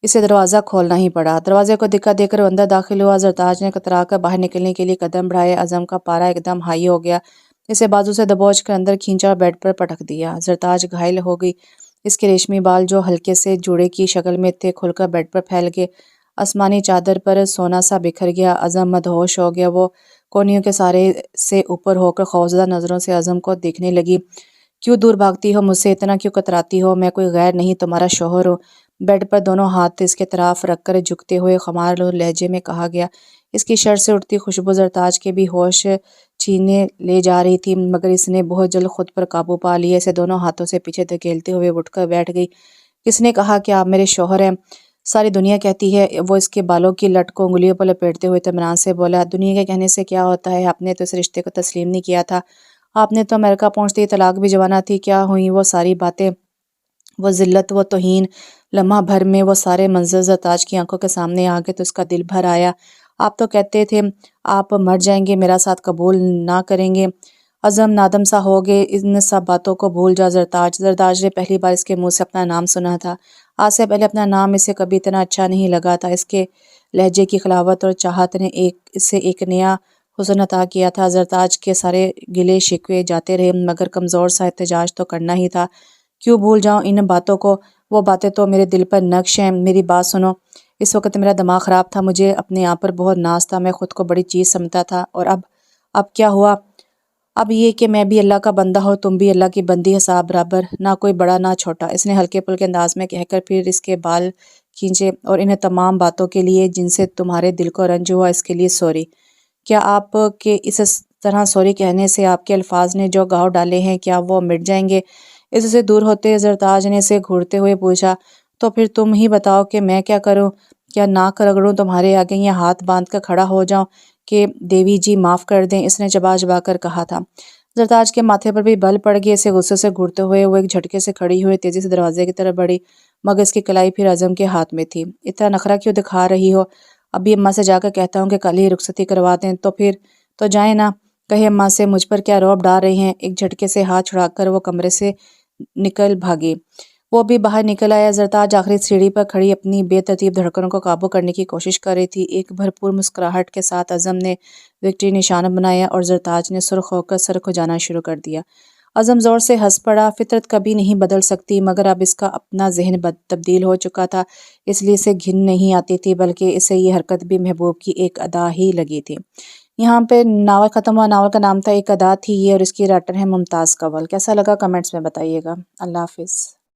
A: اسے دروازہ کھولنا ہی پڑا۔ دروازے کو دھکا دے کر وہ اندر داخل ہوا۔ زرتاج نے کترا کر باہر نکلنے کے لیے قدم بڑھائے۔ عزم کا پارا ایک دم ہائی ہو گیا، اسے بازو سے دبوچ کر اندر کھینچا اور بیڈ پر پٹک دیا۔ زرتاج گھائل ہو گئی، اس کے ریشمی بال جو ہلکے سے جوڑے کی شکل میں تھے کھل کر بیڈ پر پھیل گئے، آسمانی چادر پر سونا سا بکھر گیا۔ عزم مدہوش ہو گیا، وہ کونیوں کے سہارے سے اوپر ہو کر خوفزدہ نظروں سے عزم کو دیکھنے لگی۔ کیوں دور بھاگتی ہو مجھ سے، اتنا کیوں کتراتی ہو؟ میں کوئی غیر نہیں، تمہارا شوہر ہوں۔ بیڈ پر دونوں ہاتھ اس کے طرف رکھ کر جھکتے ہوئے خمار لہجے میں کہا گیا۔ اس کی شرٹ سے اٹھتی خوشبو زرتاج کے بھی ہوش چھینے لے جا رہی تھی، مگر اس نے بہت جلد خود پر قابو پا لیا، اسے دونوں ہاتھوں سے پیچھے دھکیلتے ہوئے اٹھ کر بیٹھ گئی۔ کس نے کہا کہ آپ میرے شوہر ہیں؟ ساری دنیا کہتی ہے۔ وہ اس کے بالوں کی لٹ کو انگلیوں پر لپیٹتے ہوئے اطمینان سے بولا، دنیا کے کہنے سے کیا ہوتا ہے، آپ نے تو اس رشتے کو تسلیم نہیں کیا تھا، آپ نے تو امریکہ پہنچتے ہی طلاق بھی جوانا تھی، کیا ہوئیں وہ ساری باتیں، وہ ذلت، وہ توہین، لمحہ بھر میں وہ سارے منظر زرتاج کی آنکھوں کے سامنے آ گئے تو اس کا دل بھر آیا۔ آپ تو کہتے تھے آپ مر جائیں گے، میرا ساتھ قبول نہ کریں گے، عزم نادم سا ہو گئے، ان سب باتوں کو بھول جا زرتاج۔ زرتاج نے پہلی بار اس کے منہ سے اپنا نام سنا تھا، آج سے پہلے اپنا نام اسے کبھی اتنا اچھا نہیں لگا تھا۔ اس کے لہجے کی خلاوت اور چاہت نے اسے ایک نیا حسن عطا کیا تھا۔ زرتاج کے سارے گلے شکوے جاتے رہے، مگر کمزور سا احتجاج تو کرنا ہی تھا۔ کیوں بھول جاؤں ان باتوں کو، وہ باتیں تو میرے دل پر نقش ہیں۔ میری بات سنو، اس وقت میرا دماغ خراب تھا، مجھے اپنے آپ پر بہت ناز تھا، میں خود کو بڑی چیز سمجھتا تھا، اور اب کیا ہوا؟ اب یہ کہ میں بھی اللہ کا بندہ ہوں، تم بھی اللہ کی بندی، حساب برابر، نہ کوئی بڑا نہ چھوٹا۔ اس نے ہلکے پھلکے انداز میں کہہ کر پھر اس کے بال کھینچے، اور انہیں تمام باتوں کے لیے جن سے تمہارے دل کو رنج ہوا، اس کے لیے سوری۔ کیا آپ کے اس طرح سوری کہنے سے آپ کے الفاظ نے جو گھاؤ ڈالے ہیں، کیا وہ مٹ جائیں گے؟ اس سے دور ہوتے زرتاج نے اسے گھورتے ہوئے پوچھا، تو پھر تم ہی بتاؤ کہ میں کیا کروں؟ کیا ناک رگڑوں تمہارے آگے، یا ہاتھ باندھ کر کھڑا ہو جاؤں کہ دیوی جی معاف کر دیں؟ اس نے چبا چبا کر کہا تھا۔ زرتاج کے ماتھے پر بھی بل پڑ گئے، اسے غصے سے گھورتے ہوئے وہ ایک جھٹکے سے کھڑی ہوئی تیزی سے دروازے کی طرف بڑھی، مگر اس کی کلائی پھر عزم کے ہاتھ میں تھی۔ اتنا نخرہ کیوں دکھا رہی ہو؟ ابھی اماں سے جا کر کہتا ہوں کہ کل ہی رخصتی کروا دیں، تو پھر تو جائیں نا، کہے اماں سے مجھ پر کیا رعب ڈال رہے ہیں۔ ایک جھٹکے سے ہاتھ چھڑا کر وہ کمرے سے نکل بھاگی۔ وہ بھی باہر نکل آیا۔ زرتاج آخری سیڑھی پر کھڑی اپنی بے ترتیب دھڑکنوں کو قابو کرنے کی کوشش کر رہی تھی۔ ایک بھرپور مسکراہٹ کے ساتھ عزم نے وکٹری نشانہ بنایا اور زرتاج نے سرخ ہو کر سر کھجانا شروع کر دیا۔ عزم زور سے ہنس پڑا۔ فطرت کبھی نہیں بدل سکتی، مگر اب اس کا اپنا ذہن تبدیل ہو چکا تھا، اس لیے اسے گھن نہیں آتی تھی، بلکہ اسے یہ حرکت بھی محبوب کی ایک ادا ہی لگی تھی۔ یہاں پہ ناول ختم ہوا۔ ناول کا نام تھا ایک ادا تھی یہ، اور اس کی رائٹر ہے ممتاز کنول۔ کیسا لگا کمنٹس میں بتائیے گا۔ اللہ حافظ۔